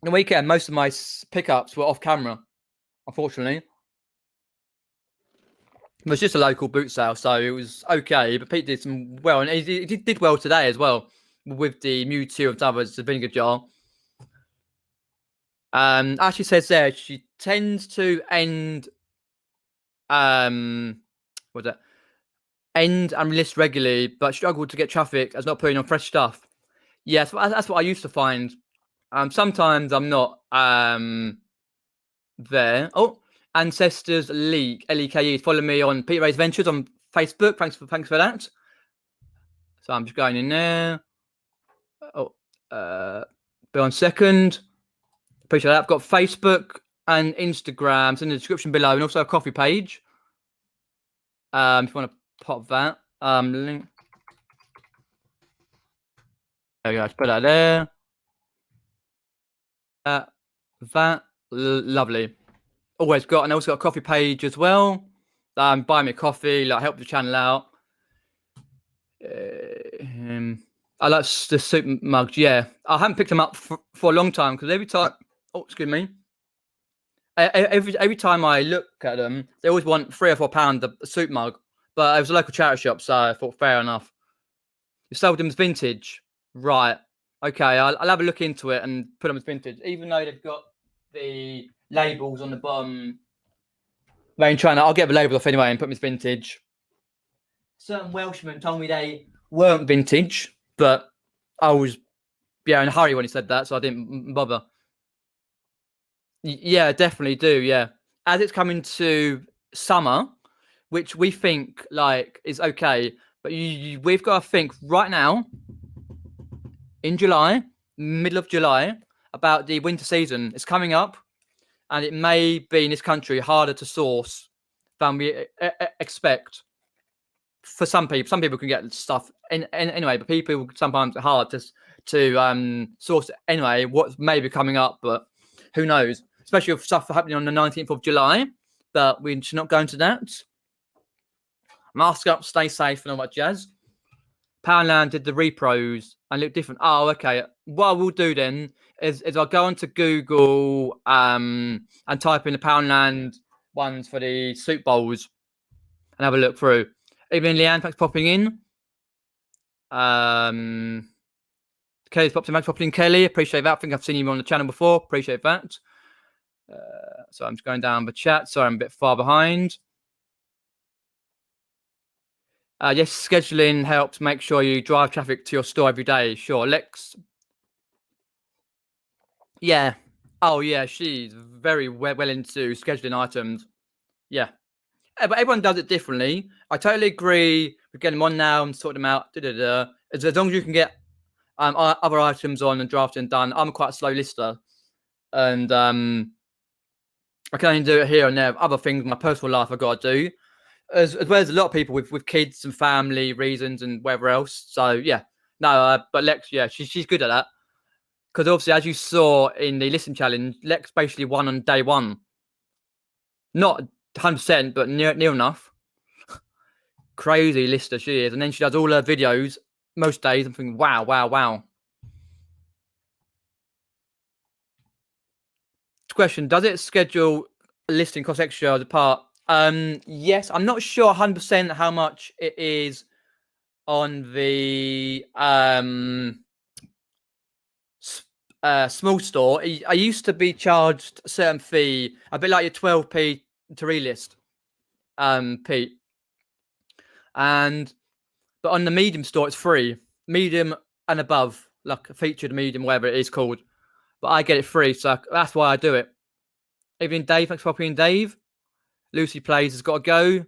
The weekend, most of my pickups were off camera, unfortunately. It was just a local boot sale, so it was okay. But Pete did some well, and he did well today as well with the Mewtwo and others, the vinegar jar. Actually says there she tends to end what's that? End and list regularly, but struggled to get traffic as not putting on fresh stuff. Yes, that's what I used to find. Sometimes I'm not there. Oh, Ancestors League, LEKE. Follow me on Peter Ray's Ventures on Facebook. Thanks for that. So I'm just going in there. Oh, be on second. Appreciate that. I've got Facebook and Instagram. It's in the description below, and also a coffee page. If you want to pop that link. There we go. Just put that there. Lovely. Always got, and also got a coffee page as well. Buy me a coffee, like help the channel out. I like the soup mugs. Yeah, I haven't picked them up for a long time because every time, oh excuse me, every time I look at them, they always want £3 or £4 a soup mug. But it was a local charity shop, so I thought fair enough. You sold them as vintage, right? Okay, I'll have a look into it and put them as vintage, even though they've got the labels on the bottom. I'll get the label off anyway and put them as vintage. Certain Welshmen told me they weren't vintage, but I was in a hurry when he said that, so I didn't bother. Yeah, definitely do. Yeah, as it's coming to summer, which we think like is okay, but we've got to think right now in July, middle of July, about the winter season. It's coming up, and it may be in this country harder to source than we expect. For some people can get stuff anyway, but people sometimes are hard to source anyway. What may be coming up, but who knows? Especially if stuff happening on the 19th of July. But we should not go into that. Mask up, stay safe, and all that jazz. Poundland did the repros and look different. Oh, okay. What I will do then is I'll go onto Google and type in the Poundland ones for the soup bowls and have a look through. Even Leanne, thanks for popping in. Kelly's popped in. Thanks for popping in, Kelly. Appreciate that. I think I've seen you on the channel before. Appreciate that. So I'm just going down the chat. Sorry, I'm a bit far behind. Yes, scheduling helps make sure you drive traffic to your store every day. Sure, Lex. Yeah. Oh, yeah. She's very well into scheduling items. Yeah. But everyone does it differently. I totally agree with getting them on now and sort them out. As long as you can get other items on and drafting done. I'm quite a slow lister, and I can only do it here and there. Other things in my personal life I got to do, as well as a lot of people with kids and family reasons and whatever else. So yeah, no, but Lex, yeah, she's good at that. Because obviously, as you saw in the listen challenge, Lex basically won on day one. Not 100%, but near enough. Crazy lister she is, and then she does all her videos most days. I'm thinking, wow. Question: does it schedule listing cost extra as a part? Yes, I'm not sure 100% how much it is on the small store. I used to be charged a certain fee, a bit like your 12p to relist, Pete. But on the medium store, it's free. Medium and above, like a featured medium, whatever it is called. But I get it free, so that's why I do it. Even Dave, thanks for popping in, Dave. Lucy Plays has got to go.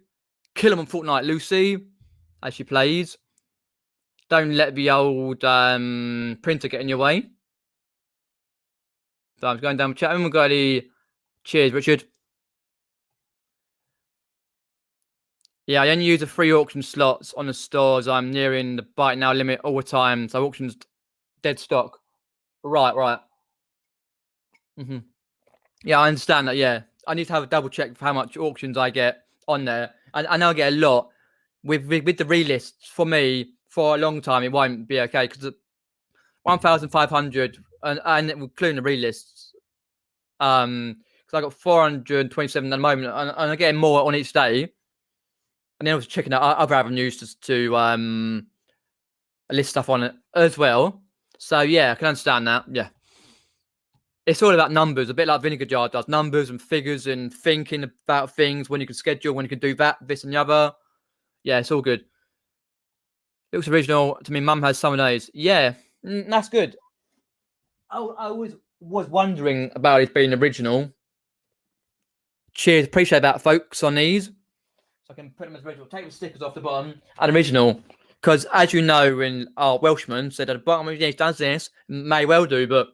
Kill him on Fortnite, Lucy, as she plays. Don't let the old printer get in your way. So I'm going down the chat. We've got any... Cheers, Richard. Yeah, I only use the free auction slots on the stores. I'm nearing the buy now limit all the time. So auctions dead stock. Right. Yeah, I understand that. Yeah, I need to have a double check for how much auctions I get on there. I know I get a lot with the relists. For me, for a long time, it won't be okay because 1,500 and including the relists. Because I got 427 at the moment, and I'm getting more on each day. And then I was checking out other avenues to list stuff on it as well. So yeah, I can understand that. Yeah. It's all about numbers, a bit like Vinegar Jar does. Numbers and figures and thinking about things, when you can schedule, when you can do that, this and the other. Yeah, it's all good. It looks original to me. Mum has some of those. Yeah, that's good. I always was wondering about it being original. Cheers. Appreciate that, folks, on these. So I can put them as original. Take the stickers off the bottom and original. Because as you know, when our Welshman said at the bottom, he does this, may well do, but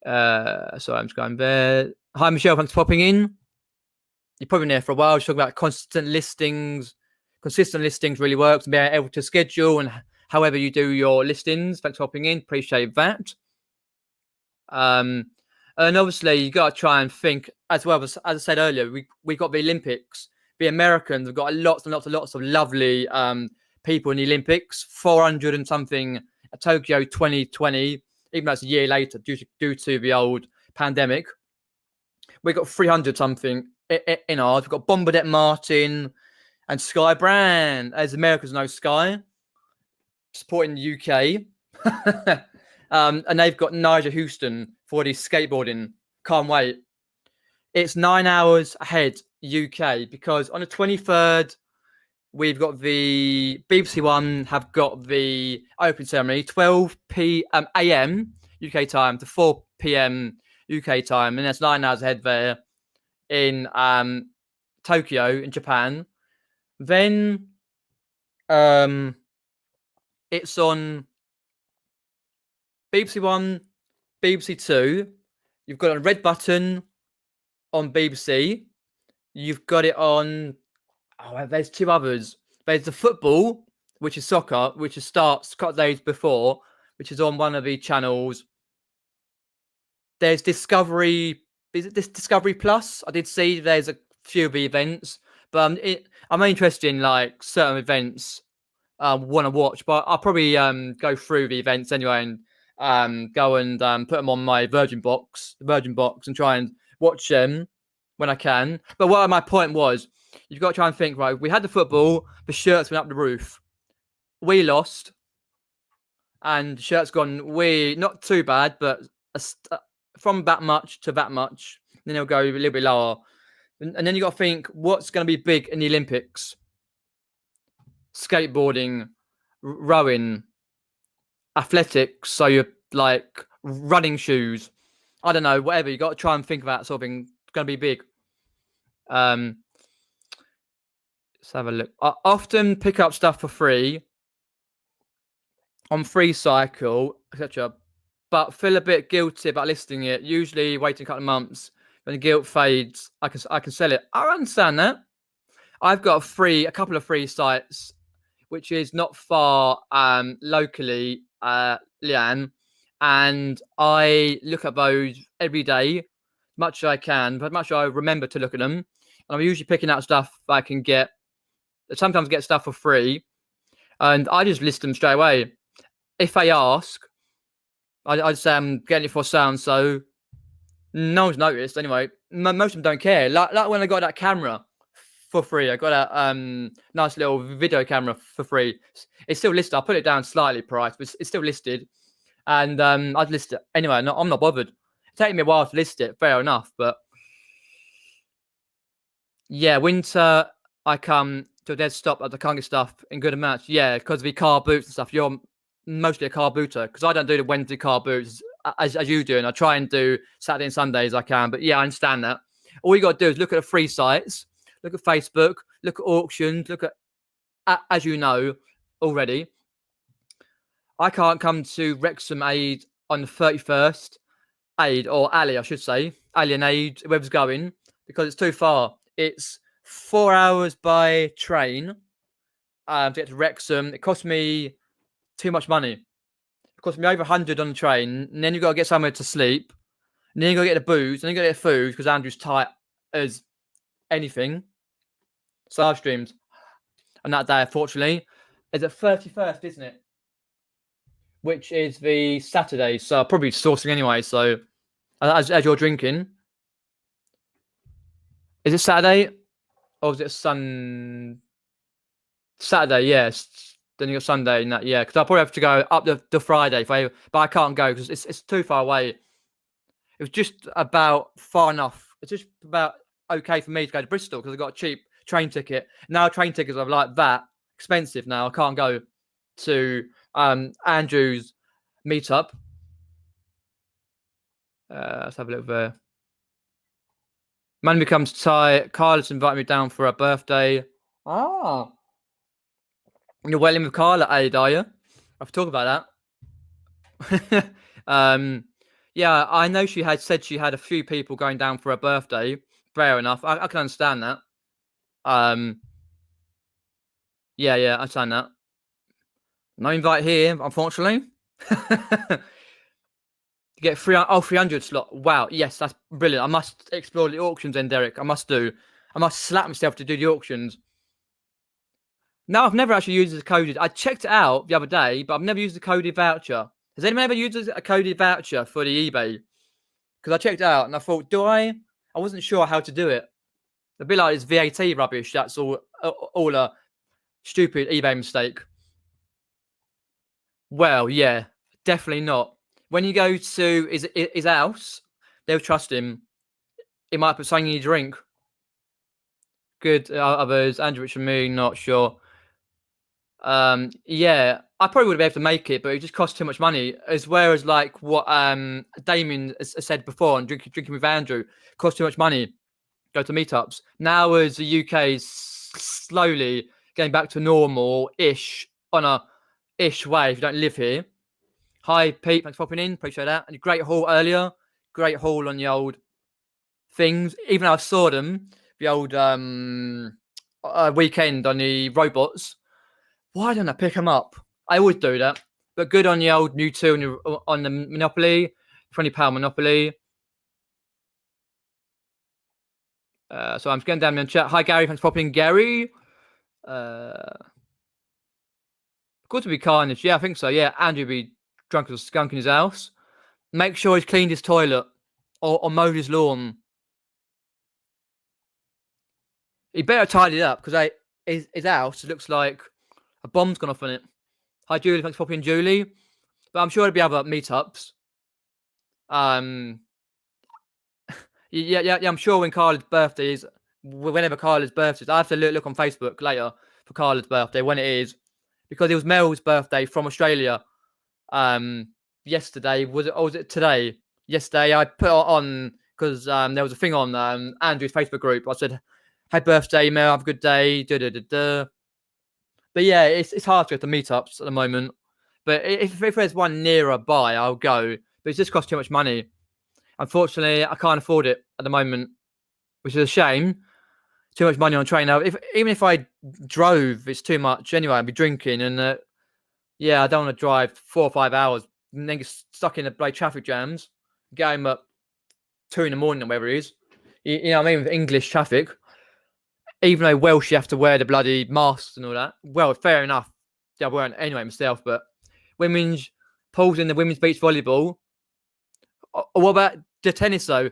sorry, I'm just going there. Hi, Michelle. Thanks for popping in. You're probably been there for a while. She's talking about consistent listings. Consistent listings really works. Being able to schedule and however you do your listings. Thanks for popping in. Appreciate that. And obviously, you got to try and think as well. As I said earlier, we got the Olympics. The Americans have got lots of lovely people in the Olympics. 400 and something at Tokyo 2020. Even though it's a year later due to the old pandemic. We got 300 something in ours. We've got Bombardette Martin and Sky Brand, as Americans know Sky, supporting the UK. And they've got Nigel Houston for the skateboarding. Can't wait. It's 9 hours ahead UK because on the 23rd, we've got the BBC One have got the opening ceremony, 12 a.m. UK time to 4 p.m. UK time, and that's 9 hours ahead there in Tokyo in Japan. Then it's on BBC One, BBC Two. You've got a red button on BBC. You've got it on. Oh, there's two others. There's the football, which is soccer, which starts a couple of days before, which is on one of the channels. There's Discovery. Is it this Discovery Plus? I did see there's a few of the events, but I'm interested in like certain events. Want to watch, but I'll probably go through the events anyway and go and put them on my Virgin box, and try and watch them when I can. But what my point was, you've got to try and think, right? We had the football, the shirts went up the roof. We lost, and shirts gone way not too bad, but from that much to that much. Then it'll go a little bit lower, and then you got to think what's going to be big in the Olympics: skateboarding, rowing, athletics. So you're like running shoes. I don't know, whatever. You got to try and think about something. It's going to be big. Let's have a look. I often pick up stuff for free on Free Cycle, etc. But feel a bit guilty about listing it. Usually waiting a couple of months. When the guilt fades, I can sell it. I understand that. I've got a couple of free sites, which is not far locally, Leanne, and I look at those every day, much as I can, but much as I remember to look at them. And I'm usually picking out stuff I can get. Sometimes get stuff for free, and I just list them straight away. If they ask, I'd say I'm getting it for so. No one's noticed anyway. Most of them don't care. Like when I got that camera for free, I got a nice little video camera for free. It's still listed. I'll put it down slightly priced, but it's still listed. And I'd list it anyway. I'm not bothered. It's taking me a while to list it. Fair enough, but yeah, winter I come to a dead stop as I can't get stuff in good amounts. Yeah, because of the car boots and stuff. You're mostly a car booter because I don't do the Wednesday car boots as you do, and I try and do Saturday and Sundays I can. But yeah, I understand that. All you got to do is look at the free sites, look at Facebook, look at auctions, look at as you know already, I can't come to Wrexham Aid on the 31st. Aid, or Ali, I should say. Ali and Aid, whoever's going, because it's too far. It's 4 hours by train to get to Wrexham. It cost me too much money. It cost me over 100 on the train, and then you've got to get somewhere to sleep, and then you've got to get the booze, and then you've got to get food, because Andrew's tight as anything. So live streams on that day, unfortunately. It's the 31st, isn't it? Which is the Saturday, so I'll probably be sourcing anyway, so as you're drinking. Is it Saturday? Or is it Saturday, yes. Then you got Sunday and that, yeah. Because I'll probably have to go up the Friday, but I can't go because it's too far away. It was just about far enough. It's just about okay for me to go to Bristol because I got a cheap train ticket. Now train tickets are like that expensive now. I can't go to Andrew's meetup. Let's have a look there. Man becomes tight. Carla's invited me down for her birthday. Ah. You're well in with Carla, Aid, are you? I've talked about that. Yeah, I know she had said she had a few people going down for her birthday. Fair enough. I can understand that. Yeah, I understand that. No invite here, unfortunately. To get 300 slot. Wow, yes, that's brilliant. I must explore the auctions then, Derek. I must slap myself to do the auctions. No, I've never actually used the coded. I checked it out the other day, but I've never used the coded voucher. Has anyone ever used a coded voucher for the eBay? Because I checked it out and I thought, do I? I wasn't sure how to do it. It'd be like this VAT rubbish. That's all a stupid eBay mistake. Well, yeah, definitely not. When you go to his house, they'll trust him. He might put something in your drink. Good others, Andrew and me, not sure. Yeah, I probably would be able to make it, but it just costs too much money. As well as like what Damien has said before, and drinking with Andrew costs too much money. Go to meetups now, as the UK is slowly getting back to normal-ish on a ish way. If you don't live here, hi Pete, thanks for popping in. Appreciate that. And a great haul earlier. Great haul on the old things. Even though I saw them, the old weekend on the robots. Why don't I pick them up? I always do that. But good on the old new two on the Monopoly. £20 Monopoly. So I'm just getting down in the chat. Hi, Gary. Thanks for popping in, Gary. Of course, it'd be carnage. Yeah, I think so. Yeah, Andrew would be drunk as a skunk in his house. Make sure he's cleaned his toilet or mowed his lawn. He better tidy it up because his house looks like a bomb's gone off on it. Hi, Julie. Thanks for popping in, Julie. But I'm sure there'll be other meetups. Yeah. I'm sure when Carla's birthday is, whenever Carla's birthday is, I have to look on Facebook later for Carla's birthday when it is, because it was Mel's birthday from Australia. Yesterday was it today? Yesterday I put it on because there was a thing on Andrew's Facebook group. I said, "Happy birthday, Mel. Have a good day." But yeah, it's hard to get to meetups at the moment. But if there's one nearer by, I'll go. But it just costs too much money. Unfortunately, I can't afford it at the moment, which is a shame. Too much money on a train now. Even if I drove, it's too much anyway. I'd be drinking, and yeah, I don't want to drive 4 or 5 hours and then get stuck in the bloody traffic jams. Get home at 2 a.m. or whatever it is. You know what I mean? With English traffic. Even though Welsh, you have to wear the bloody masks and all that. Well, fair enough. Yeah, I weren't anyway myself, but women's pools in the women's beach volleyball. What about the tennis though?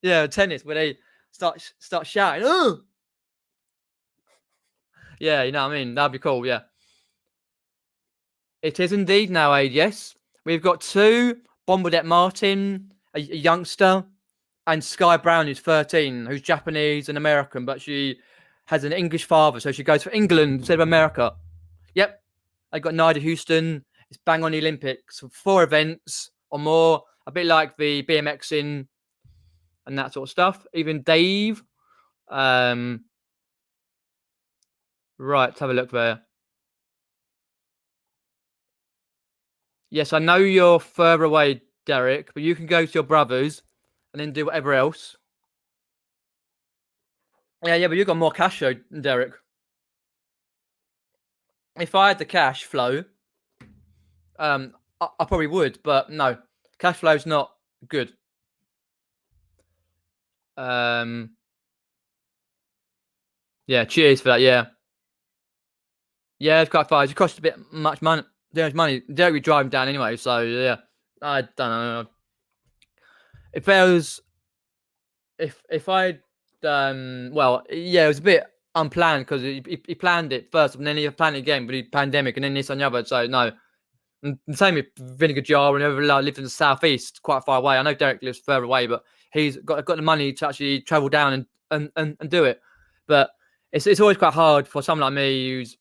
Yeah, tennis where they start shouting. Yeah, you know what I mean. That'd be cool. Yeah, it is indeed now, Aid. Yes, we've got 2: Bombadette Martin, a youngster, and Sky Brown, who's 13, who's Japanese and American, but she has an English father, so she goes for England instead of America. Yep, I got Nida Houston. It's bang on the Olympics. 4 events or more, a bit like the BMXing and that sort of stuff. Even Dave. Right, let's have a look there. Yes, I know you're further away, Derek, but you can go to your brother's and then do whatever else. Yeah, yeah, but you got more cash though, Derek. If I had the cash flow, I probably would, but no, cash flow's not good. Um, yeah, cheers for that. Yeah, yeah, it's quite far. It cost a bit much money. There's money. Derek, we drive him down anyway, so yeah. I don't know. If there was, if I, well, yeah, it was a bit unplanned because he planned it first, and then he planned it again, but he pandemic, and then this and the other. So no, and same with Vinegar Jar. Whenever I lived in the southeast, quite far away. I know Derek lives further away, but he's got the money to actually travel down and do it. But it's always quite hard for someone like me who's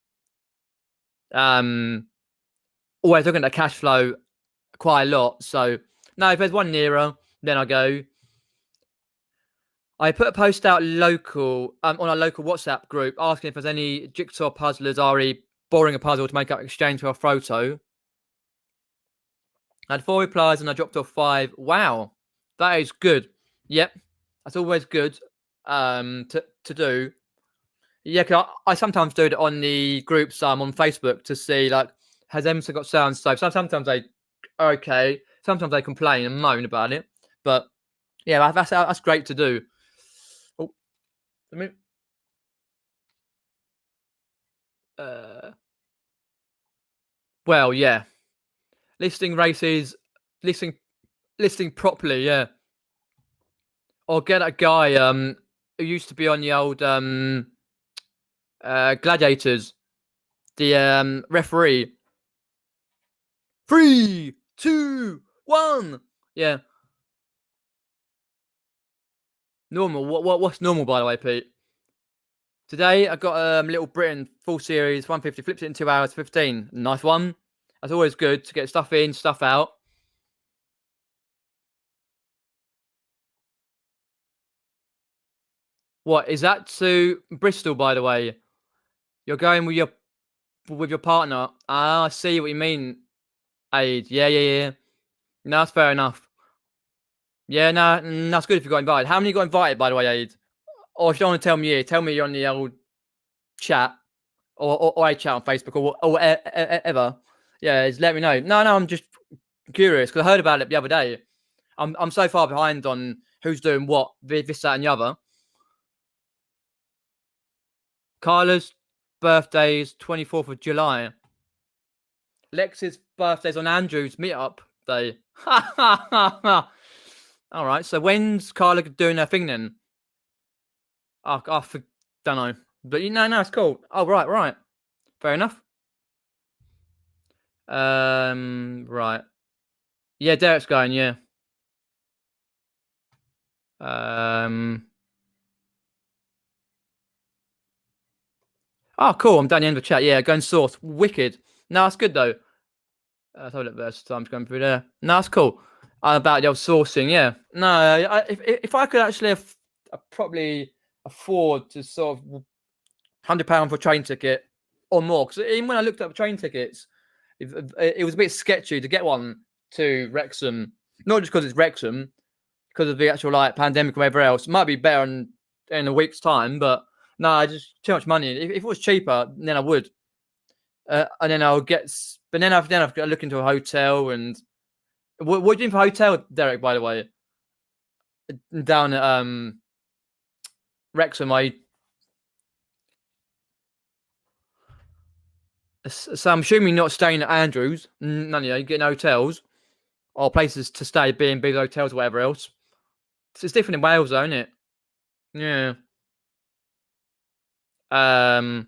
um always looking at cash flow quite a lot. So no, if there's one nearer, then I go. I put a post out local on our local WhatsApp group asking if there's any jigsaw puzzlers already borrowing a puzzle to make up exchange for a photo. I had 4 replies and I dropped off 5. Wow, that is good. Yep, that's always good to do. Yeah, 'cause I sometimes do it on the groups on Facebook to see like has Emerson got so and so. Sometimes they are okay, sometimes they complain and moan about it, but yeah, that's great to do. Oh, let me. Uh, well, yeah, listing races, listing listing properly, yeah. Or get a guy who used to be on the old Gladiators, the referee. 3, 2, 1. Yeah, normal. What's normal, by the way, Pete? Today I got Little Britain full series 150, flips it in 2 hours 15. Nice one. That's always good to get stuff in, stuff out. What is that to Bristol, by the way? You're going with your partner. Ah, I see what you mean. Aid. Yeah, yeah, yeah. No, that's fair enough. Yeah, no, that's good if you got invited. How many got invited, by the way, Aid? Or if you don't want to tell me here, tell me you're on the old chat or I chat on Facebook or whatever. Yeah, just let me know. No, no, I'm just curious because I heard about it the other day. I'm so far behind on who's doing what, this, that, and the other. Carla's birthday's 24th of July. Lex's birthday's on Andrew's meetup day. Ha ha ha ha. All right. So when's Carla doing her thing then? I don't know. But no, it's cool. Oh, right, right. Fair enough. Right. Yeah, Derek's going. Yeah. Um. Oh, cool. I'm down the end of the chat. Yeah, going source. Wicked. No, that's good though. Let's have a look there. So I'm just going through there. No, that's cool. About the old sourcing. Yeah. No, if I could actually probably afford to sort of £100 for a train ticket or more, because even when I looked up train tickets, it was a bit sketchy to get one to Wrexham. Not just because it's Wrexham, because of the actual like pandemic or whatever else. It might be better in a week's time, but no, just too much money. If it was cheaper, then I would. And then I'll get, but then I've got to look into a hotel and what are you doing for hotel, Derek? By the way, down at Wrexham, so I'm assuming you're not staying at Andrews. None of you getting hotels or places to stay, B&B hotels, or whatever else. It's different in Wales, though, isn't it? Yeah. Um,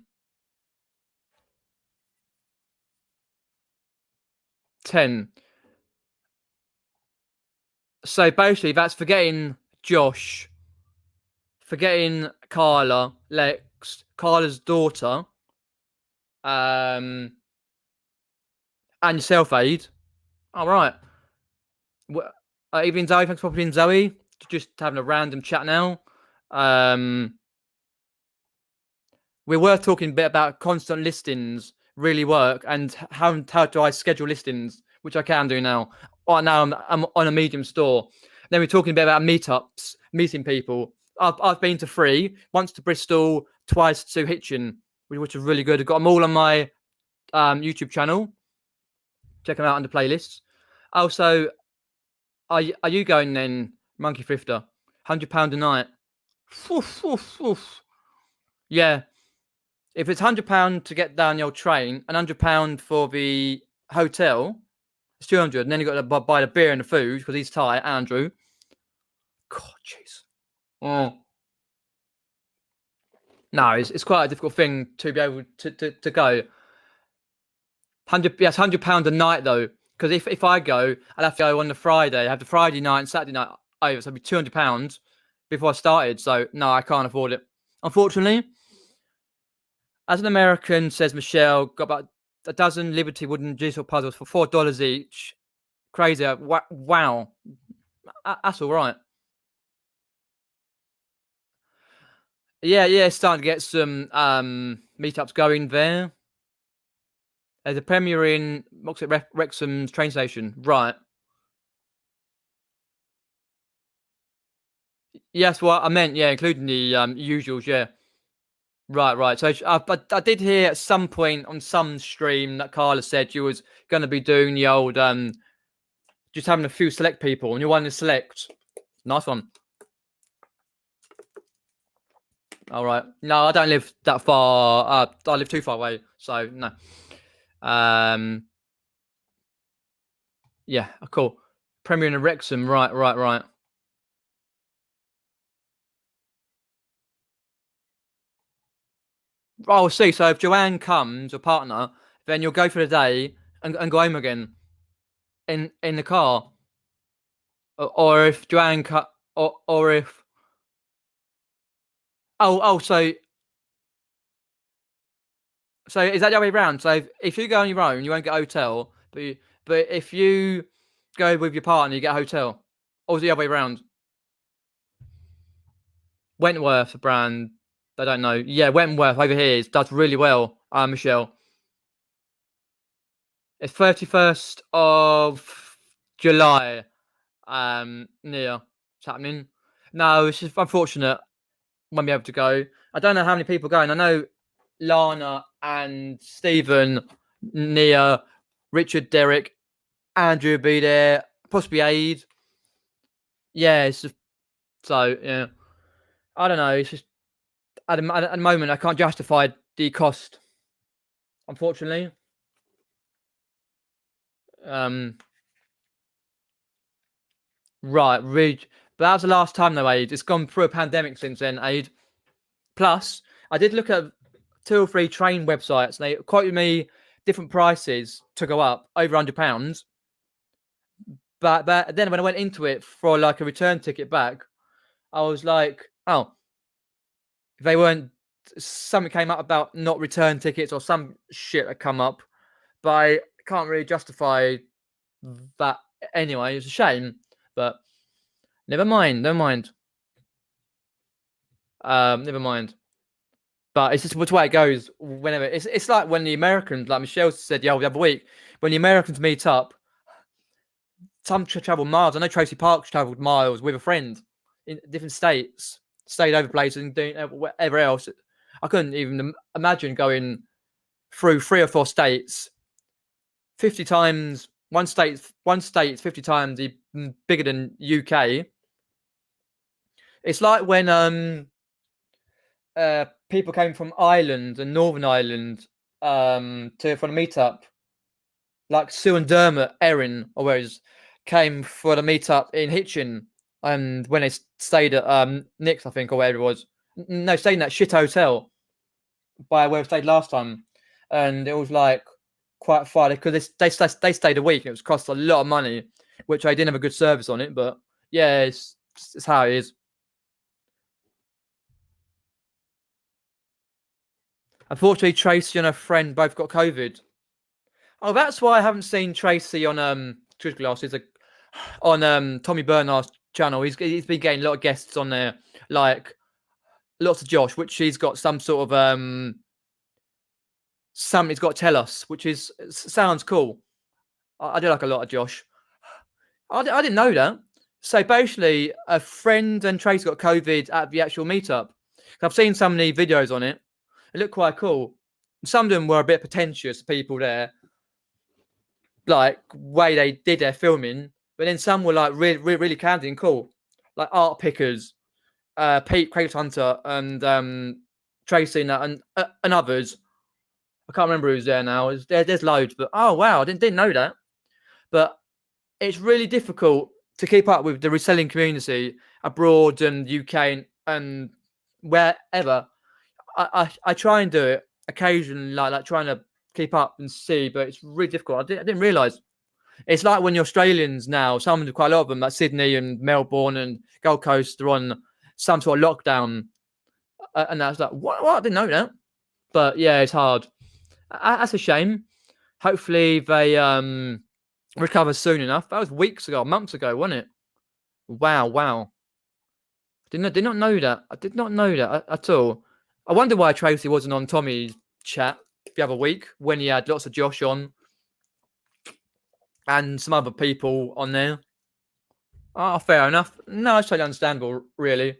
10. So basically, that's forgetting Josh, forgetting Carla, Lex, Carla's daughter, and yourself, Aid. All right. Well, evening, Zoe. Thanks for popping in, Zoe. Just having a random chat now. We were talking a bit about constant listings really work and how do I schedule listings which I can do now. Right now, I'm on a medium store. Then we're talking a bit about meetups, meeting people. I've been to 3, once to Bristol, twice to Hitchin, which are really good. I've got them all on my YouTube channel. Check them out under playlists. Also, are you going then, Monkey Thrifter? £100 a night. Oof, oof, oof. Yeah. If it's £100 to get down the old train, and £100 for the hotel, it's 200. And then you got to buy the beer and the food because he's tight, Andrew. God, jeez. Oh. No, it's quite a difficult thing to be able to go. £100 a night though, because if I go, I'd have to go on the Friday, have the Friday night and Saturday night over, so it'd be £200 before I started. So no, I can't afford it, unfortunately. As an American, says Michelle, got about a dozen Liberty wooden jigsaw puzzles for $4 each. Crazy! Wow, that's all right. Yeah, it's starting to get some meetups going there. There's a premiere in Wrexham's train station, right? Yes, what I meant, yeah, including the usuals, yeah. Right. So I did hear at some point on some stream that Carla said you was going to be doing the old just having a few select people, and you want to select. Nice one. All right. No, I don't live that far. I live too far away, so no. Yeah, cool. Premier in Wrexham, right. Oh, see. So if Joanne comes, your partner, then you'll go for the day and go home again in the car. Or if Joanne or if so is that the other way around? So if you go on your own, you won't get a hotel, but if you go with your partner, you get a hotel. Or is it the other way around? Wentworth, a brand. I don't know. Yeah, Wentworth over here does really well, Michelle. It's 31st of July. Near it's happening. No, it's just unfortunate. Won't be able to go. I don't know how many people are going. I know Lana and Stephen, Nia, Richard, Derek, Andrew will be there, possibly Aid. Yeah, it's just so yeah. I don't know. It's just at the moment I can't justify the cost, unfortunately. Right, Ridge. But that was the last time though, Aid. It's gone through a pandemic since then, Aid. Plus, I did look at 2 or 3 train websites, and they quoted me different prices to go up over £100. But then when I went into it for like a return ticket back, I was like, oh, they weren't. Something came up about not return tickets or some shit had come up, but I can't really justify that anyway. It's a shame, but never mind. Never mind. But it's just which way it goes. Whenever it's like when the Americans, like Michelle said the other week, when the Americans meet up, some travel miles. I know Tracy Parks travelled miles with a friend in different states, stayed over places and doing whatever else. I couldn't even imagine going through 3 or 4 states, 50 times. One state's 50 times bigger than UK. It's like when people came from Ireland and Northern Ireland for the meetup, like Sue and Dermot, Erin, or whereas came for the meetup in Hitchin, and when they stayed at Nick's, I think, or wherever it was. No, stayed in that shit hotel by where we stayed last time, and it was like quite far because they stayed a week. And it was cost a lot of money, which I didn't have a good service on it. But yeah, it's how it is. Unfortunately, Tracy and her friend both got COVID. Oh, that's why I haven't seen Tracy on Twitch Glasses on Tommy Bernard's channel. He's been getting a lot of guests on there, like lots of Josh, which he's got some sort of something he's got to tell us, which sounds cool. I do like a lot of Josh. I didn't know that. So basically, a friend and Trace got COVID at the actual meetup. I've seen some of the videos on it. It looked quite cool. Some of them were a bit pretentious, people there, like way they did their filming. But then some were like really candid and cool, like art pickers, Pete Crate Hunter and Tracy and others. I can't remember who's there now. There's loads, but oh wow, I didn't know that. But it's really difficult to keep up with the reselling community abroad and UK and wherever. I try and do it occasionally, like trying to keep up and see, but it's really difficult. I didn't realise. It's like when the Australians now, quite a lot of them, like Sydney and Melbourne and Gold Coast, are on some sort of lockdown, and that's like, what? I didn't know that. But yeah, it's hard. That's a shame. Hopefully they recover soon enough. That was weeks ago, months ago, wasn't it? Wow. Did not know that. I did not know that at all. I wonder why Tracy wasn't on Tommy's chat the other week when he had lots of Josh on and some other people on there. Oh, fair enough. No, it's totally understandable, really.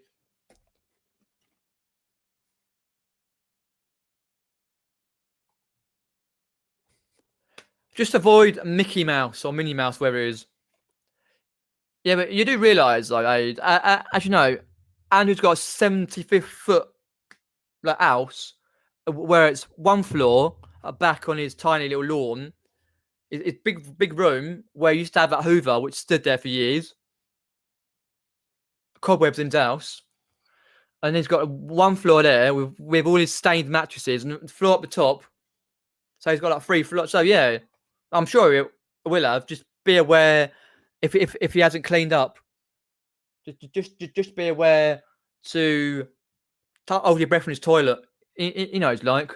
Just avoid Mickey Mouse or Minnie Mouse, wherever it is. Yeah, but you do realise, like, as you know, Andrew's got a 75th foot like house where it's one floor back on his tiny little lawn. It's big room where he used to have that Hoover, which stood there for years. Cobwebs in house. And he's got one floor there with all his stained mattresses and the floor up the top. So he's got like 3 floors. So yeah, I'm sure he will have. Just be aware if he hasn't cleaned up. Just be aware to hold your breath in his toilet. You know, it's like.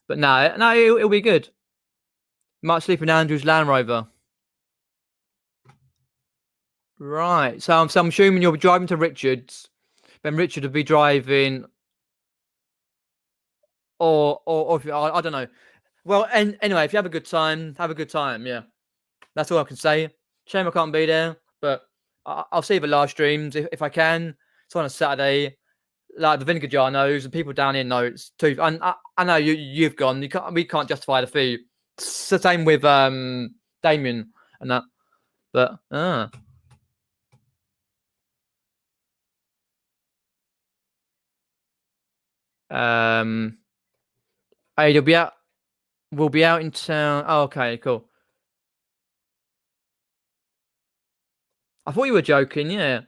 But no, it'll be good. Might sleep in Andrew's Land Rover. Right. So I'm assuming you'll be driving to Richard's. Then Richard will be driving, or if I don't know. Well, anyway, if you have a good time, have a good time. Yeah, that's all I can say. Shame I can't be there, but I'll see the live streams if I can. It's on a Saturday. Like the Vinegar Jar knows, and people down here know it's too. And I know you've gone. We can't justify the fee. It's the same with Damien and that. But hey, you'll be out. We'll be out in town. Oh, okay, cool. I thought you were joking. Yeah.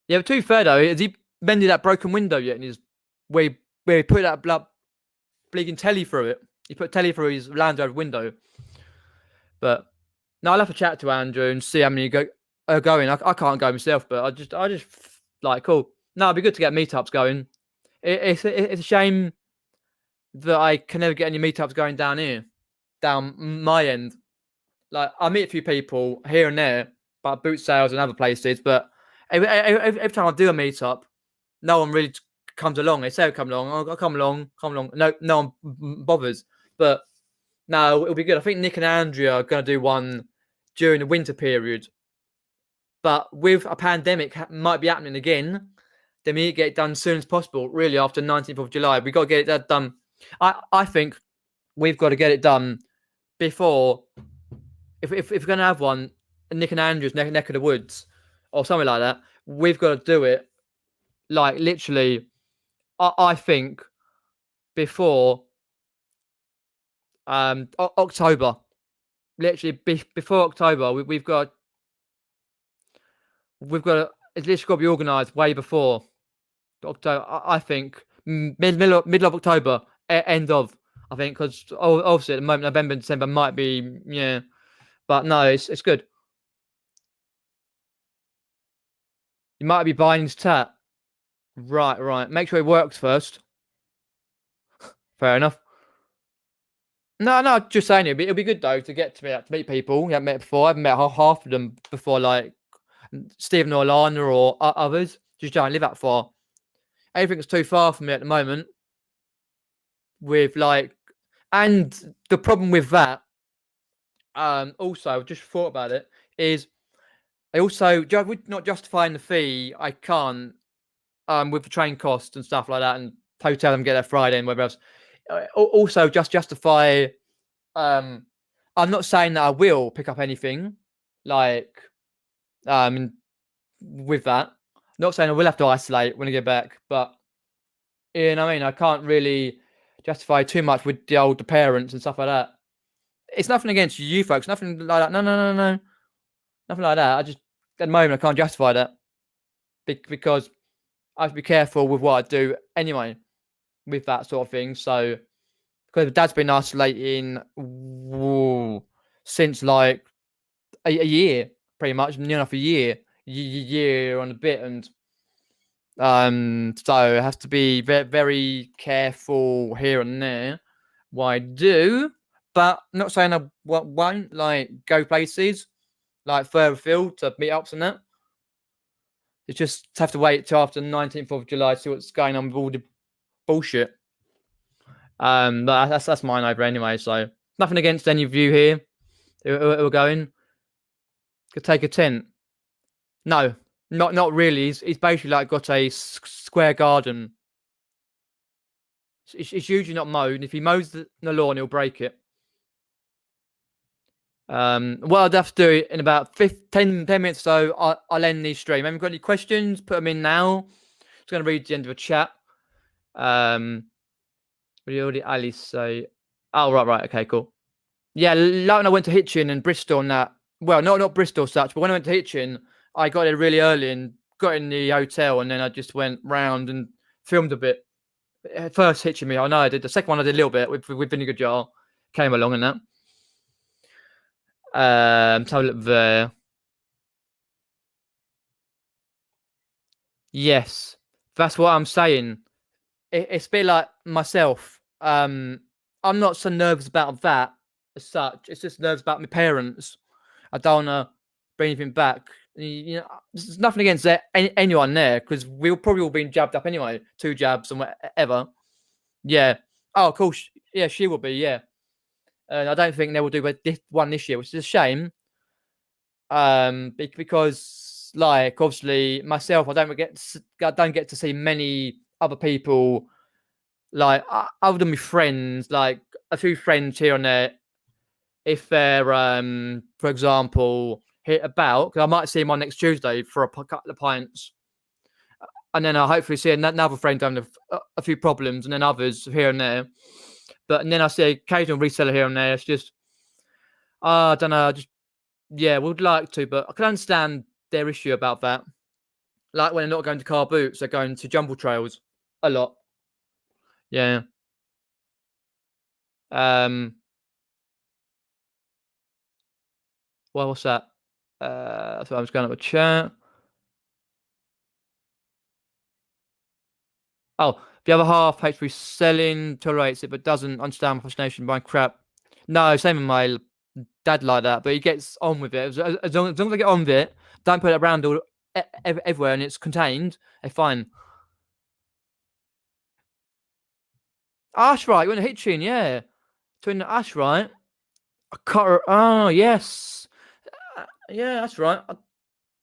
Yeah, but to be fair though, has he mended that broken window yet? And where he put that bleeding telly through it. He put telly through his Land Rover window. But no, I'll have to chat to Andrew and see how many are going. I can't go myself, but I just like cool. No, it'd be good to get meetups going. It's a shame that I can never get any meetups going down here, down my end. Like I meet a few people here and there, but boot sales and other places. But every time I do a meetup, no one really comes along. They say they'll come along. I'll come along. No one bothers. But no, it'll be good. I think Nick and Andrea are going to do one during the winter period. But with a pandemic might be happening again, then we need to get it done as soon as possible. Really, after 19th of July, we've got to get it done. I think we've got to get it done before. If we're going to have one, Nick and Andrew's neck of the woods or something like that, we've got to do it like literally. I think before October, literally before October, we've got it's literally got to be organised way before October. I think middle of October, end of. I think because obviously at the moment November and December might be but no, it's good. You might be buying his tat. Right. Make sure it works first. Fair enough. No, just saying it'll be good though to get to meet people you haven't met before. I haven't met half of them before, like Stephen or Lana or others. Just don't live that far. Everything's too far from me at the moment. With like, and the problem with that Also, I just thought about it. Is I also with not justifying the fee, I can't with the train costs and stuff like that, and hotel and get there Friday and whatever else. Also, just justify. Um, I'm not saying that I will pick up anything like um with that. Not saying I will have to isolate when I get back, but you know what I mean. I can't really justify too much with the older parents and stuff like that. It's nothing against you folks, nothing like that. No, no, no, no, nothing like that. I just at the moment I can't justify that because I have to be careful with what I do anyway with that sort of thing. So because Dad's been isolating since like a year, pretty much near enough a year on a bit, and so I have to be very, very careful here and there what I do. But I'm not saying I won't like go places like further afield to meet ups and that. It's just have to wait till after the 19th of July to see what's going on with all the bullshit. But that's mine over anyway. So nothing against any of you here who are going. Could take a tent. No, not really. He's basically like got a square garden. It's usually not mowed. If he mows the lawn, he'll break it. What I'd have to do in about 10 minutes or so, I'll end the stream. Have you got any questions? Put them in now. Just going to read the end of a chat. What did Ali say? Oh, right. Okay, cool. Yeah, like when I went to Hitchin and Bristol and that. Well, not Bristol such, but when I went to Hitchin, I got there really early and got in the hotel, and then I just went round and filmed a bit. First Hitchin me, I know I did. The second one I did a little bit with Vinegar Jar. Came along and that. So look there. Yes, that's what I'm saying. It's a bit like myself. I'm not so nervous about that as such. It's just nervous about my parents. I don't want to bring anything back. You know, there's nothing against anyone there because we'll probably all been jabbed up anyway. 2 jabs and whatever. Yeah. Oh, of course. Yeah, she will be. Yeah. And I don't think they will do one this year, which is a shame. Because like obviously myself, I don't get to see many other people like other than my friends, like a few friends here and there. If they're for example hit about, because I might see him on next Tuesday for a couple of pints, and then I'll hopefully see another friend having a few problems, and then others here and there. But and then I see occasional reseller here and there. It's just I don't know, just yeah, would like to, but I can understand their issue about that. Like when they're not going to car boots, they're going to jumble trails a lot. Yeah. Well, what's that? So I'm just going up a chat. Oh, the other half hates reselling, tolerates it, but doesn't understand my fascination by crap. No, same with my dad like that, but he gets on with it. As long as I get on with it, don't put it around everywhere and it's contained, they're fine. Ash, right? You went to Hitchin, yeah. Twin Ash, right? Oh, yes. Yeah, that's right.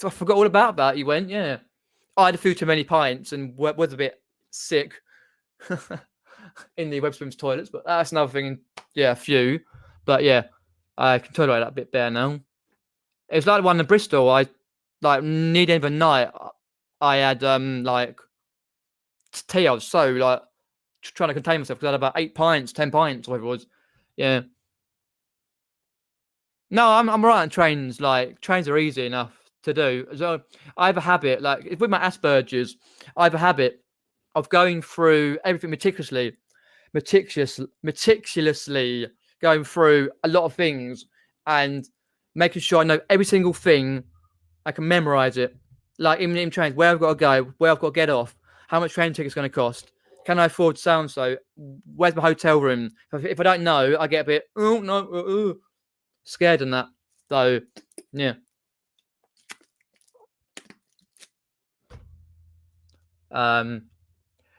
I forgot all about that. He went, yeah. I had a few too many pints and was a bit sick in the Webswims toilets, but that's another thing. Yeah, a few. But yeah, I can tolerate that a bit better now. It was like the one in Bristol. I like near the end of the night. I had like tea. I was so like trying to contain myself because I had about 8 pints, 10 pints, whatever it was. Yeah. No, I'm right on trains. Like trains are easy enough to do. So I have a habit, like with my Asperger's, I have a habit of going through everything meticulously going through a lot of things and making sure I know every single thing. I can memorize it. Like in trains, where I've got to go, where I've got to get off, how much train ticket's going to cost. Can I afford so and so? Where's my hotel room? If I don't know, I get a bit oh no, scared and that. So yeah.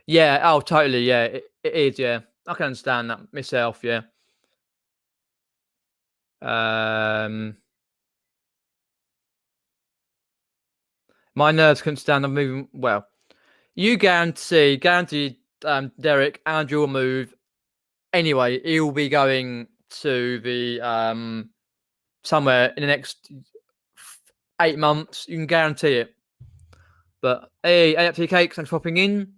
Yeah, oh totally, yeah. It is, yeah. I can understand that myself, yeah. My nerves couldn't stand up moving. Well, you guaranteed, Derek, Andrew will move anyway. He'll be going to the somewhere in the next 8 months. You can guarantee it. But hey, AT Cakes, thanks for popping in.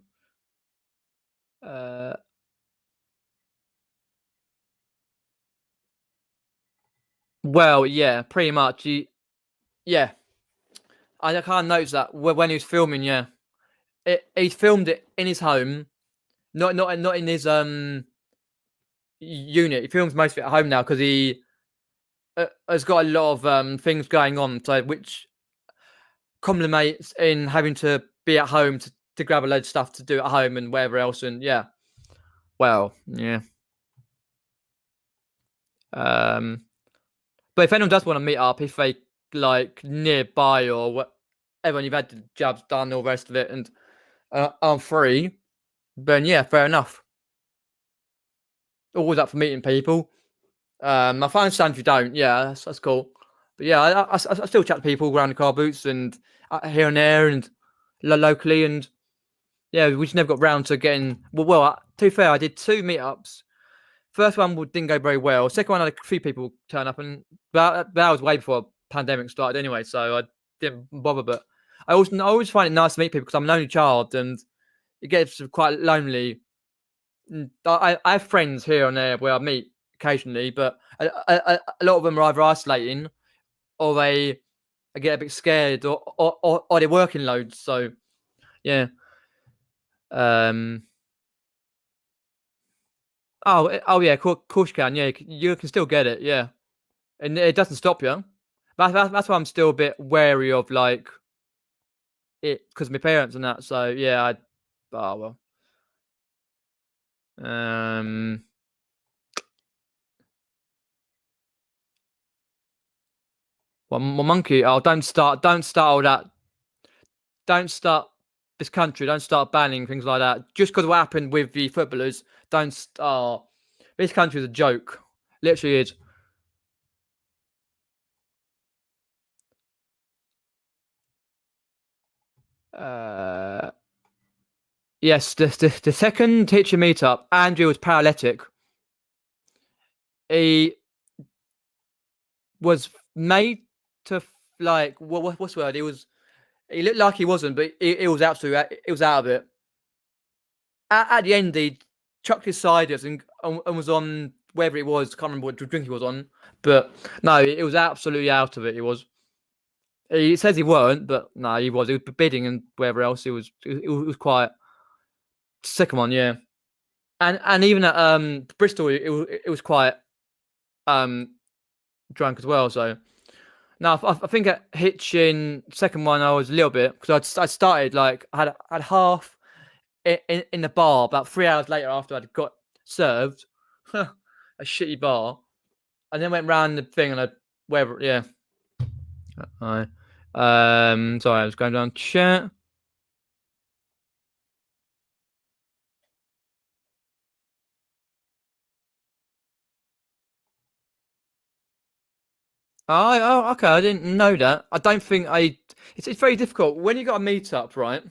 Well, yeah, pretty much. Yeah, I can't notice that when he was filming. Yeah, he filmed it in his home, not in his unit. He films most of it at home now because he has got a lot of things going on, so which culminates in having to be at home to grab a load of stuff to do at home and wherever else. And yeah, well, yeah. But if anyone does want to meet up, if they like nearby or whatever, you've had the jobs done, all the rest of it, and I'm free, then yeah, fair enough. Always up for meeting people. I understand if you don't. Yeah, that's cool. But yeah, I still chat to people around the car boots and here and there and locally, and yeah, we just never got round to getting. Well, to be fair, I did 2 meetups. First one didn't go very well. Second one, I had a few people turn up, and that was way before pandemic started anyway, so I didn't bother. But I always find it nice to meet people because I'm an only child, and it gets quite lonely. I have friends here and there where I meet occasionally, but a lot of them are either isolating or they get a bit scared or they're working loads. So yeah. Oh yeah, of course you can. Yeah, you can still get it. Yeah, and it doesn't stop you. That's why I'm still a bit wary of like it because of my parents and that. So yeah, oh well. Well, monkey. Oh, don't start all that. Don't start this country. Don't start banning things like that. Just because what happened with the footballers. Don't start. This country is a joke. Literally is. Yes, the second teacher meetup, Andrew was paralytic. He was made to like what's the word? He looked like he wasn't, but he was absolutely it was out of it. At the end, he chucked his ciders and was on wherever it was. Can't remember what drink he was on, but no, it was absolutely out of it. He was. He says he weren't, but no, he was. He was bidding and wherever else. It was quite sick one, yeah. And even at Bristol, it was quite drunk as well. So no, I think at Hitchin second one I was a little bit because I started like I had half in the bar about 3 hours later after I'd got served, a shitty bar, and then went round the thing and I wherever yeah. Sorry, I was going down chat. Oh, okay. I didn't know that. I don't think It's very difficult when you got a meetup, right?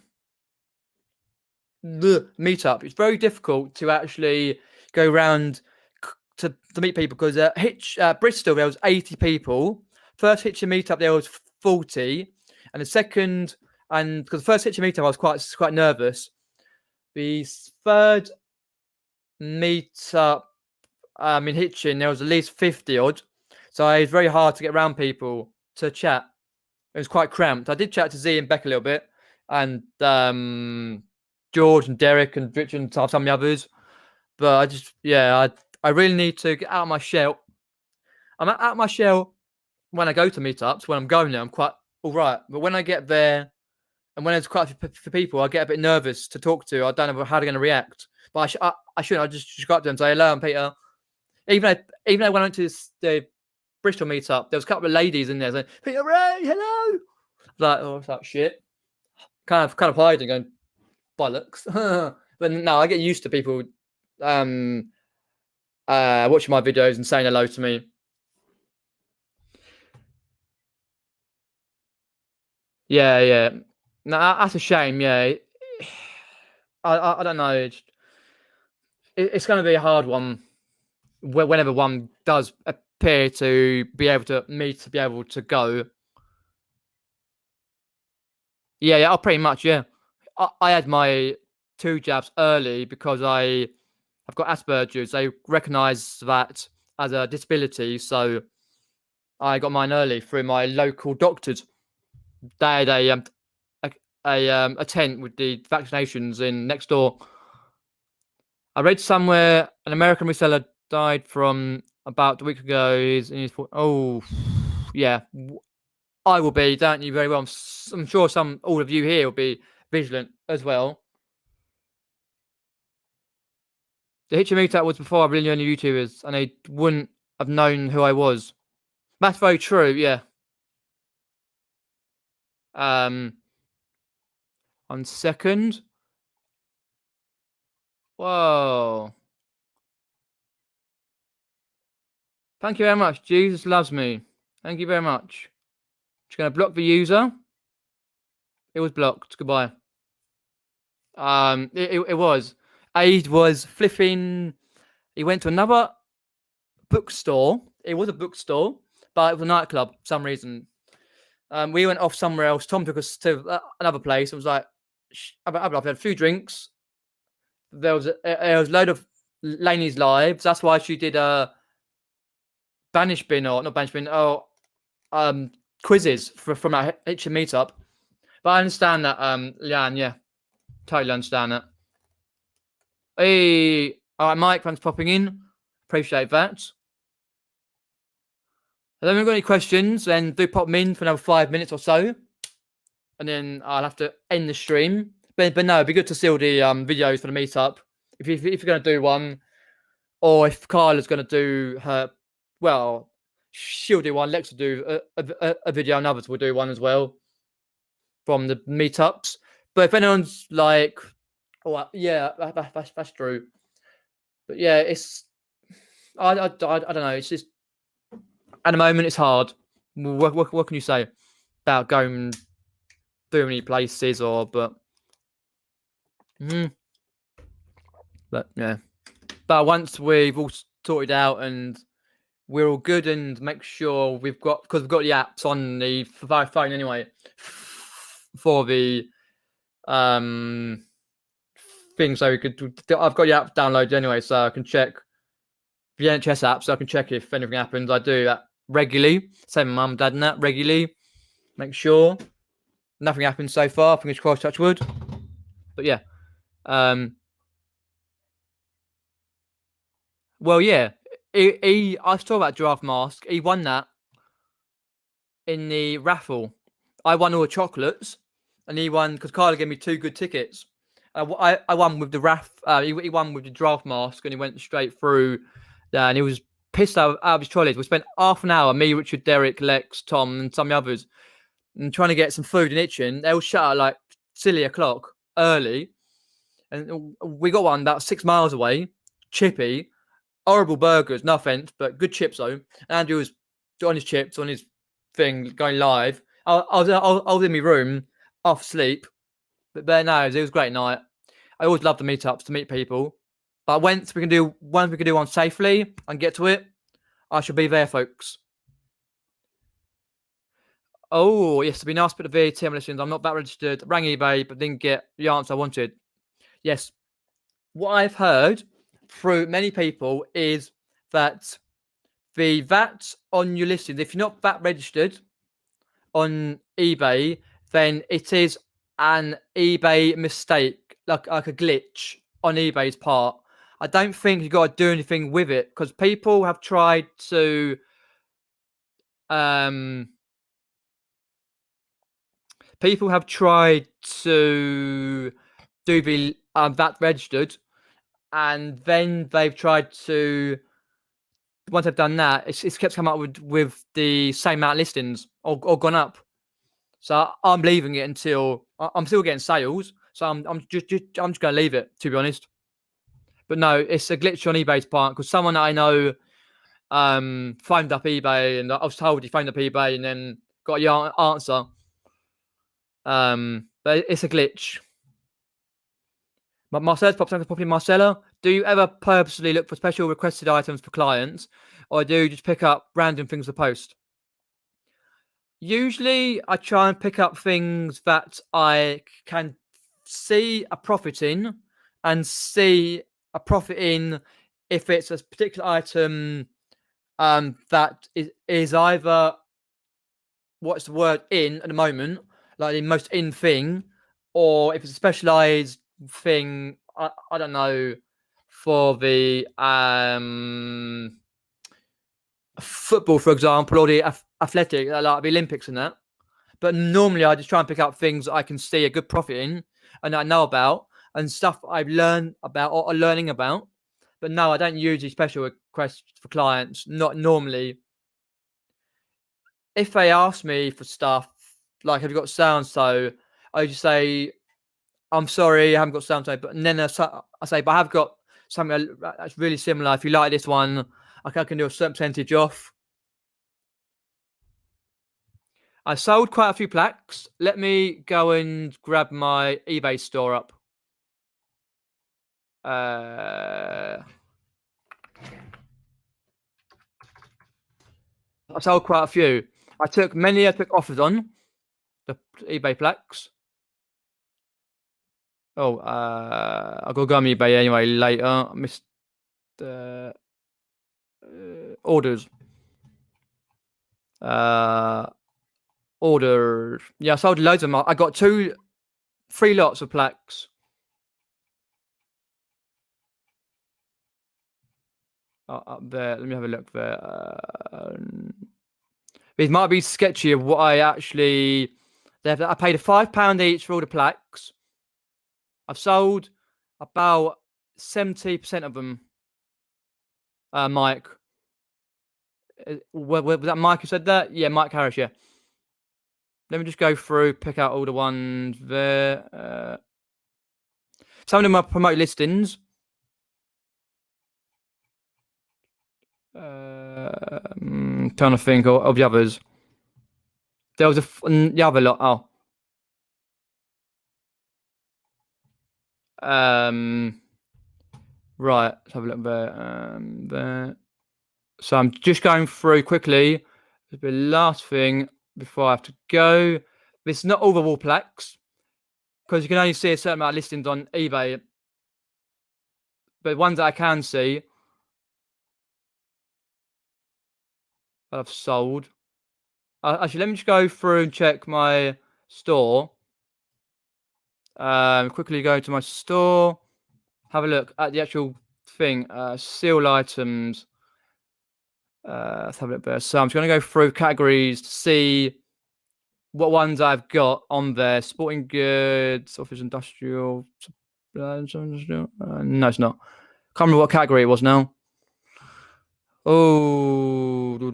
The meetup. It's very difficult to actually go around to meet people because Bristol there was 80 people. First Hitcher meetup there was 40, and the second and because the first Hitcher meetup I was quite nervous. The third meetup in Hitchin there was at least 50 odd. So it was very hard to get around people to chat. It was quite cramped. I did chat to Z and Beck a little bit, and George and Derek and Richard and some of the others. But I really need to get out of my shell. I'm out of my shell when I go to meetups. When I'm going there, I'm quite all right. But when I get there, and when there's quite a few people, I get a bit nervous to talk to. I don't know how they're going to react. But I shouldn't. I just go up to them and say, hello, I'm Peter. Even though when I went to the Bristol meetup, there was a couple of ladies in there saying, Peter Wray, hello. Like, oh, it's like shit. Kind of hiding, going, bollocks. But no, I get used to people watching my videos and saying hello to me. Yeah. No, that's a shame. Yeah, I don't know. It's going to be a hard one whenever one does appear to be able to be able to go. Yeah. Oh, pretty much. Yeah, I had my 2 jabs early because I've got Asperger's. They recognise that as a disability, so I got mine early through my local doctors. They had a tent with the vaccinations in next door. I read somewhere an American reseller died from about a week ago. Oh, yeah. I will be, don't you, very well. I'm sure all of you here will be vigilant as well. The Hitcher meetup was before I really knew any YouTubers, and they wouldn't have known who I was. That's very true, yeah. On second. Whoa. Thank you very much. Jesus loves me. Thank you very much. Just gonna block the user. It was blocked. Goodbye. It was. Aid was flipping. He went to another bookstore. It was a bookstore, but it was a nightclub for some reason. We went off somewhere else. Tom took us to another place. It was like, I've had a few drinks. There was a load of Lainey's lives. That's why she did a banish bin or not banish bin. Quizzes from our Hitcher meetup. But I understand that, Leanne. Yeah, totally understand that. Hey, all right, Mike. Thanks for popping in. Appreciate that. If anyone got any questions, then do pop them in for another 5 minutes or so, and then I'll have to end the stream. But no, it'd be good to see all the videos for the meetup. If you're going to do one, or if Carla's going to do her, well, she'll do one. Lex will do a video, and others will do one as well from the meetups. But if anyone's like, oh yeah, that's true. But yeah, it's I don't know. It's just at the moment it's hard. What can you say about going too many places but yeah. But once we've all sorted out and we're all good and make sure because we've got the apps on the phone anyway for the thing, so I've got the app downloaded anyway, so I can check the NHS app, so I can check if anything happens. I do that regularly. Same with mum, dad, and that regularly. Make sure nothing happens so far. Fingers crossed, touch wood. But yeah, well, yeah. I saw that giraffe mask. He won that in the raffle. I won all the chocolates, and he won because Carla gave me 2 good tickets. I won with the he won with the giraffe mask, and he went straight through. And he was pissed out of his trolleys. We spent half an hour, me, Richard, Derek, Lex, Tom, and some of the others, and trying to get some food and itching. They all shut at like silly o'clock early, and we got one about 6 miles away. Chippy, horrible burgers, no offense, but good chips though. Andrew was on his chips, on his thing, going live. I was in my room, off sleep, but no, it was a great night. I always love the meetups to meet people. But once we can do one safely and get to it, I shall be there, folks. Oh, yes, it'd be nice to put the VAT listings. I'm not VAT registered. Rang eBay, but didn't get the answer I wanted. Yes. What I've heard through many people is that the VAT on your listings, if you're not VAT registered on eBay, then it is an eBay mistake, like a glitch on eBay's part. I don't think you got to do anything with it because people have tried to do the VAT registered, and then they've tried to, once they've done that, it's kept coming up with the same amount of listings or gone up. So I'm leaving it until I'm still getting sales. So I'm just going to leave it, to be honest. But no, it's a glitch on eBay's part because someone I know phoned up eBay, and I was told he phoned up eBay and then got your answer. But it's a glitch. But Marcella's pops up properly. Marcella, do you ever purposely look for special requested items for clients, or do you just pick up random things to post? Usually, I try and pick up things that I can see a profit in, and see a profit in if it's a particular item that is either what's the word in at the moment, like the most in thing, or if it's a specialized thing, I don't know, for the football, for example, or the athletic, like the Olympics and that. But normally, I just try and pick up things that I can see a good profit in and that I know about, and stuff I've learned about or are learning about. But no, I don't usually special request for clients. Not normally. If they ask me for stuff like, "Have you got sound?" So I just say, "I'm sorry, I haven't got sound." So, but and then I say, "But I have got something that's really similar. If you like this one, I can do a certain percentage off." I sold quite a few plaques. Let me go and grab my eBay store up. I sold quite a few. I took offers on the eBay plaques. Oh, I'll go on eBay anyway later. I missed orders. Orders. Yeah, I sold loads of them. I got 3 lots of plaques. Up there. Let me have a look there. It might be sketchy of what I actually. I paid £5 each for all the plaques. I've sold about 70% of them. Mike. Was that Mike who said that? Yeah, Mike Harris, yeah. Let me just go through, pick out all the ones there. Some of them are promote listings. Trying to think of the others. There was the other lot. Oh. Right, let's have a look there. There. So I'm just going through quickly. The last thing before I have to go. This is not all the wall plaques, because you can only see a certain amount of listings on eBay. But ones that I can see, I've sold. Actually, let me just go through and check my store. Quickly go to my store. Have a look at the actual thing. Seal items. Let's have a look there. So I'm just going to go through categories to see what ones I've got on there. Sporting goods, office, industrial. No, it's not. Can't remember what category it was now. Oh, no,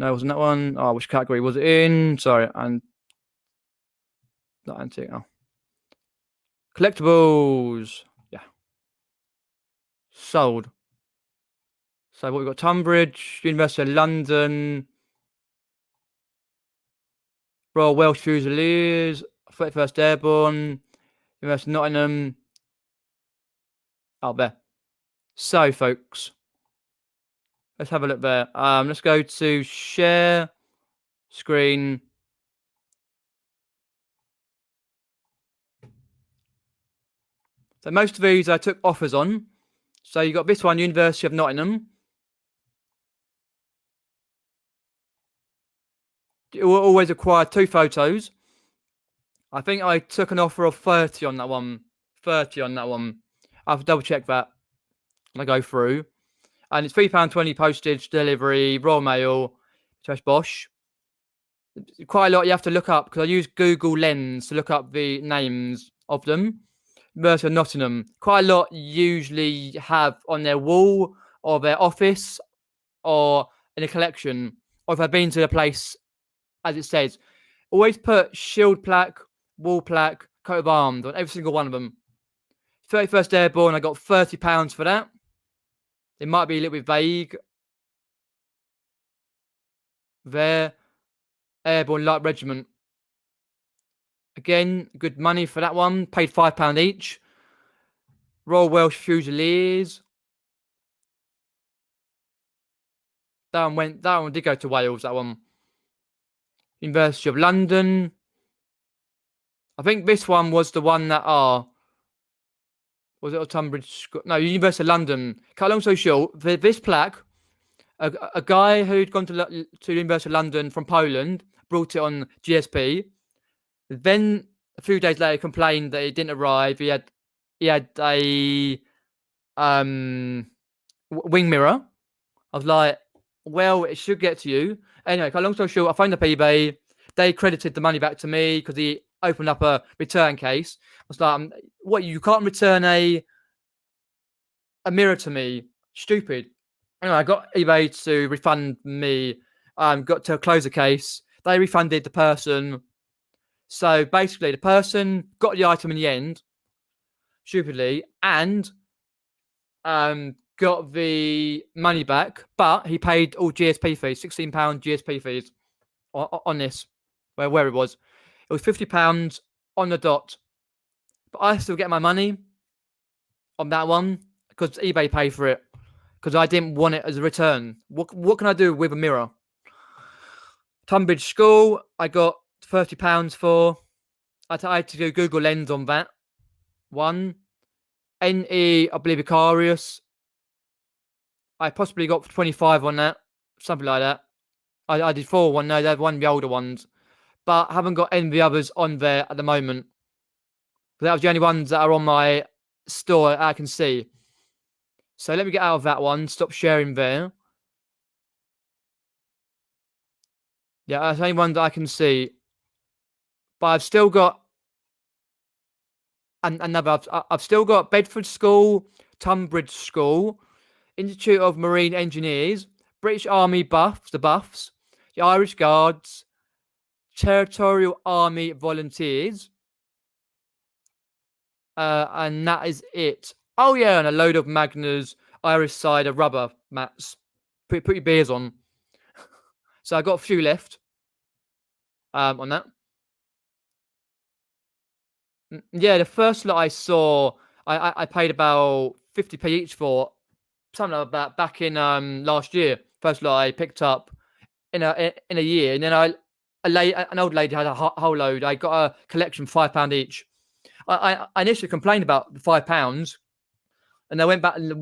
it wasn't that one. Oh, which category was it in? Sorry, and not antique. Oh. Collectibles. Yeah. Sold. So what we've got: Tunbridge, University of London, Royal Welsh Fusiliers, 31st Airborne, University of Nottingham. Out there. So, folks, let's have a look there. Let's go to share screen. So most of these I took offers on. So you got this one, University of Nottingham. It will always require 2 photos. I think I took an offer of 30 on that one. 30 on that one. I have to double check that when I go through. And it's £3.20 postage, delivery, Royal Mail, Bosch. Quite a lot you have to look up, because I use Google Lens to look up the names of them. University of Nottingham. Quite a lot usually have on their wall or their office or in a collection, or if I've been to the place, as it says. Always put shield plaque, wall plaque, coat of arms on every single one of them. 31st Airborne, I got £30 for that. It might be a little bit vague there. Airborne Light Regiment. Again, good money for that one. Paid £5 each. Royal Welsh Fusiliers. That one did go to Wales, that one. University of London. I think this one was the one that was it Tunbridge? No, University of London. Cut long story short, this plaque, a guy who'd gone to the University of London from Poland brought it on GSP. Then a few days later, complained that it didn't arrive. He had a wing mirror. I was like, well, it should get to you. Anyway, cut long story short, I phoned up eBay. They credited the money back to me because he opened up a return case. I was like, what, you can't return a mirror to me? Stupid. Anyway, I got eBay to refund me. Got to close the case. They refunded the person. So basically, the person got the item in the end, stupidly, and got the money back, but he paid all GSP fees, £16 GSP fees on this, where it was. It was £50 on the dot. But I still get my money on that one because eBay paid for it because I didn't want it as a return. What can I do with a mirror? Tunbridge School, I got £30 for. I had to do Google Lens on that one. NE, I believe, Icarius. I possibly got 25 on that, something like that. I did 4 one. No, they're one of the older ones, but I haven't got any of the others on there at the moment. But that was the only ones that are on my store I can see. So let me get out of that one. Stop sharing there. Yeah, that's the only one that I can see. But I've still got another. I've still got Bedford School, Tunbridge School, Institute of Marine Engineers, British Army Buffs, the Irish Guards, Territorial Army Volunteers, and that is it. Oh yeah, and a load of Magners Irish cider rubber mats. Put your beers on. So I got a few left on that. Yeah, the first lot I saw, I paid about 50p each for, something like that, back in last year. First lot I picked up in a year, and then an old lady had a whole load. I got a collection, £5 each. I initially complained about the £5, and I went back a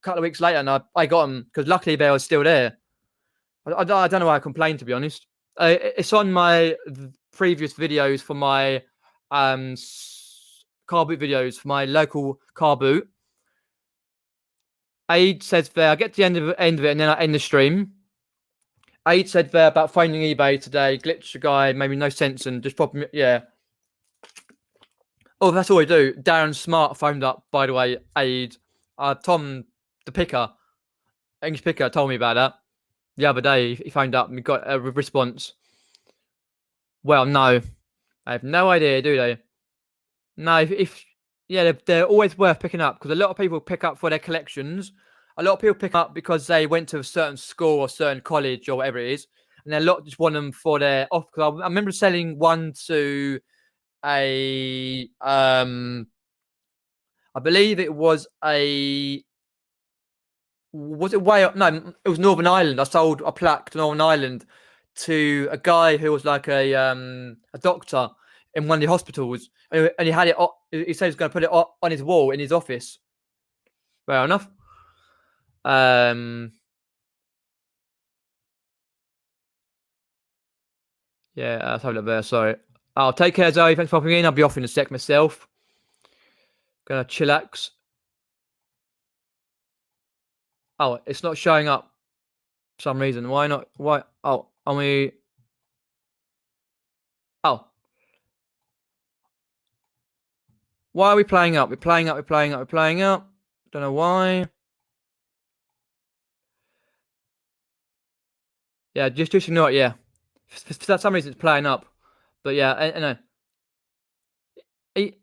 couple of weeks later, and I got them because luckily they were still there. I don't know why I complained, to be honest. It's on my previous videos for my car boot videos for my local car boot. Aid says there, I get to the end of it, and then I end the stream. Aid said there about finding eBay today. Glitch the guy, maybe no sense, and just pop him. Yeah. Oh, that's all I do. Darren Smart phoned up, by the way. Aid, Tom, the picker, English picker, told me about that the other day. He phoned up and we got a response. Well, no, I have no idea, do they? No, yeah, they're always worth picking up because a lot of people pick up for their collections. A lot of people pick up because they went to a certain school or certain college or whatever it is, and a lot just want them for their off. I remember selling one to a I believe it was Wales? No, it was Northern Ireland. I sold a plaque to Northern Ireland to a guy who was like a doctor in one of the hospitals, and he had it. He said he was going to put it on his wall in his office. Fair enough. Yeah, let's have a look there. Sorry. Oh, take care, Zoe. Thanks for popping in. I'll be off in a sec myself. Gonna chillax. Oh, it's not showing up for some reason. Why not? Why? Oh, are we? Oh. Why are we playing up? We're playing up. Don't know why. Yeah, just ignore it. Yeah. For some reason, it's playing up. But yeah, I know.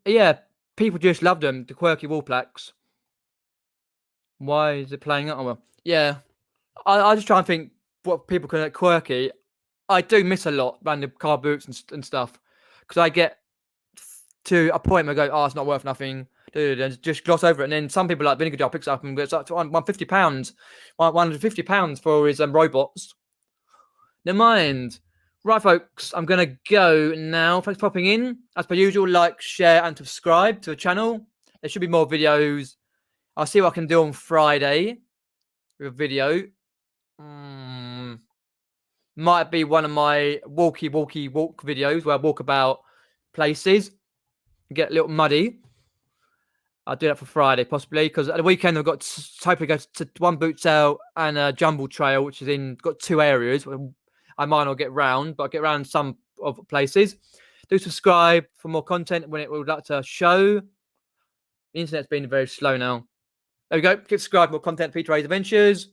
Yeah, people just love them, the quirky wall plaques. Why is it playing up? Oh, well, yeah. I just try and think what people call quirky. I do miss a lot random car boots and stuff because I get to a point where I go, oh, it's not worth nothing. Dude, and just gloss over it. And then some people like Vinegar Jar picks it up and it's up to £150, £150 for his robots. Never mind. Right, folks, I'm going to go now. Thanks for popping in. As per usual, like, share, and subscribe to the channel. There should be more videos. I'll see what I can do on Friday with a video. Might be one of my walk videos where I walk about places, get a little muddy. I'll do that for Friday, possibly, because at the weekend I've got to hopefully go to one boot sale and a jumble trail, which is got 2 areas. I might not get round, but I'll get around some of places. Do subscribe for more content when it would like to show. The internet's been very slow now. There we go. Click subscribe for more content, Peter Ray's Adventures.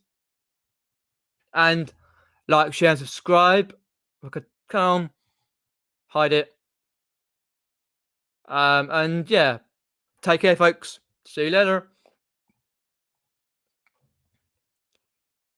And like, share, and subscribe. I could come hide it. And yeah, take care, folks. See you later.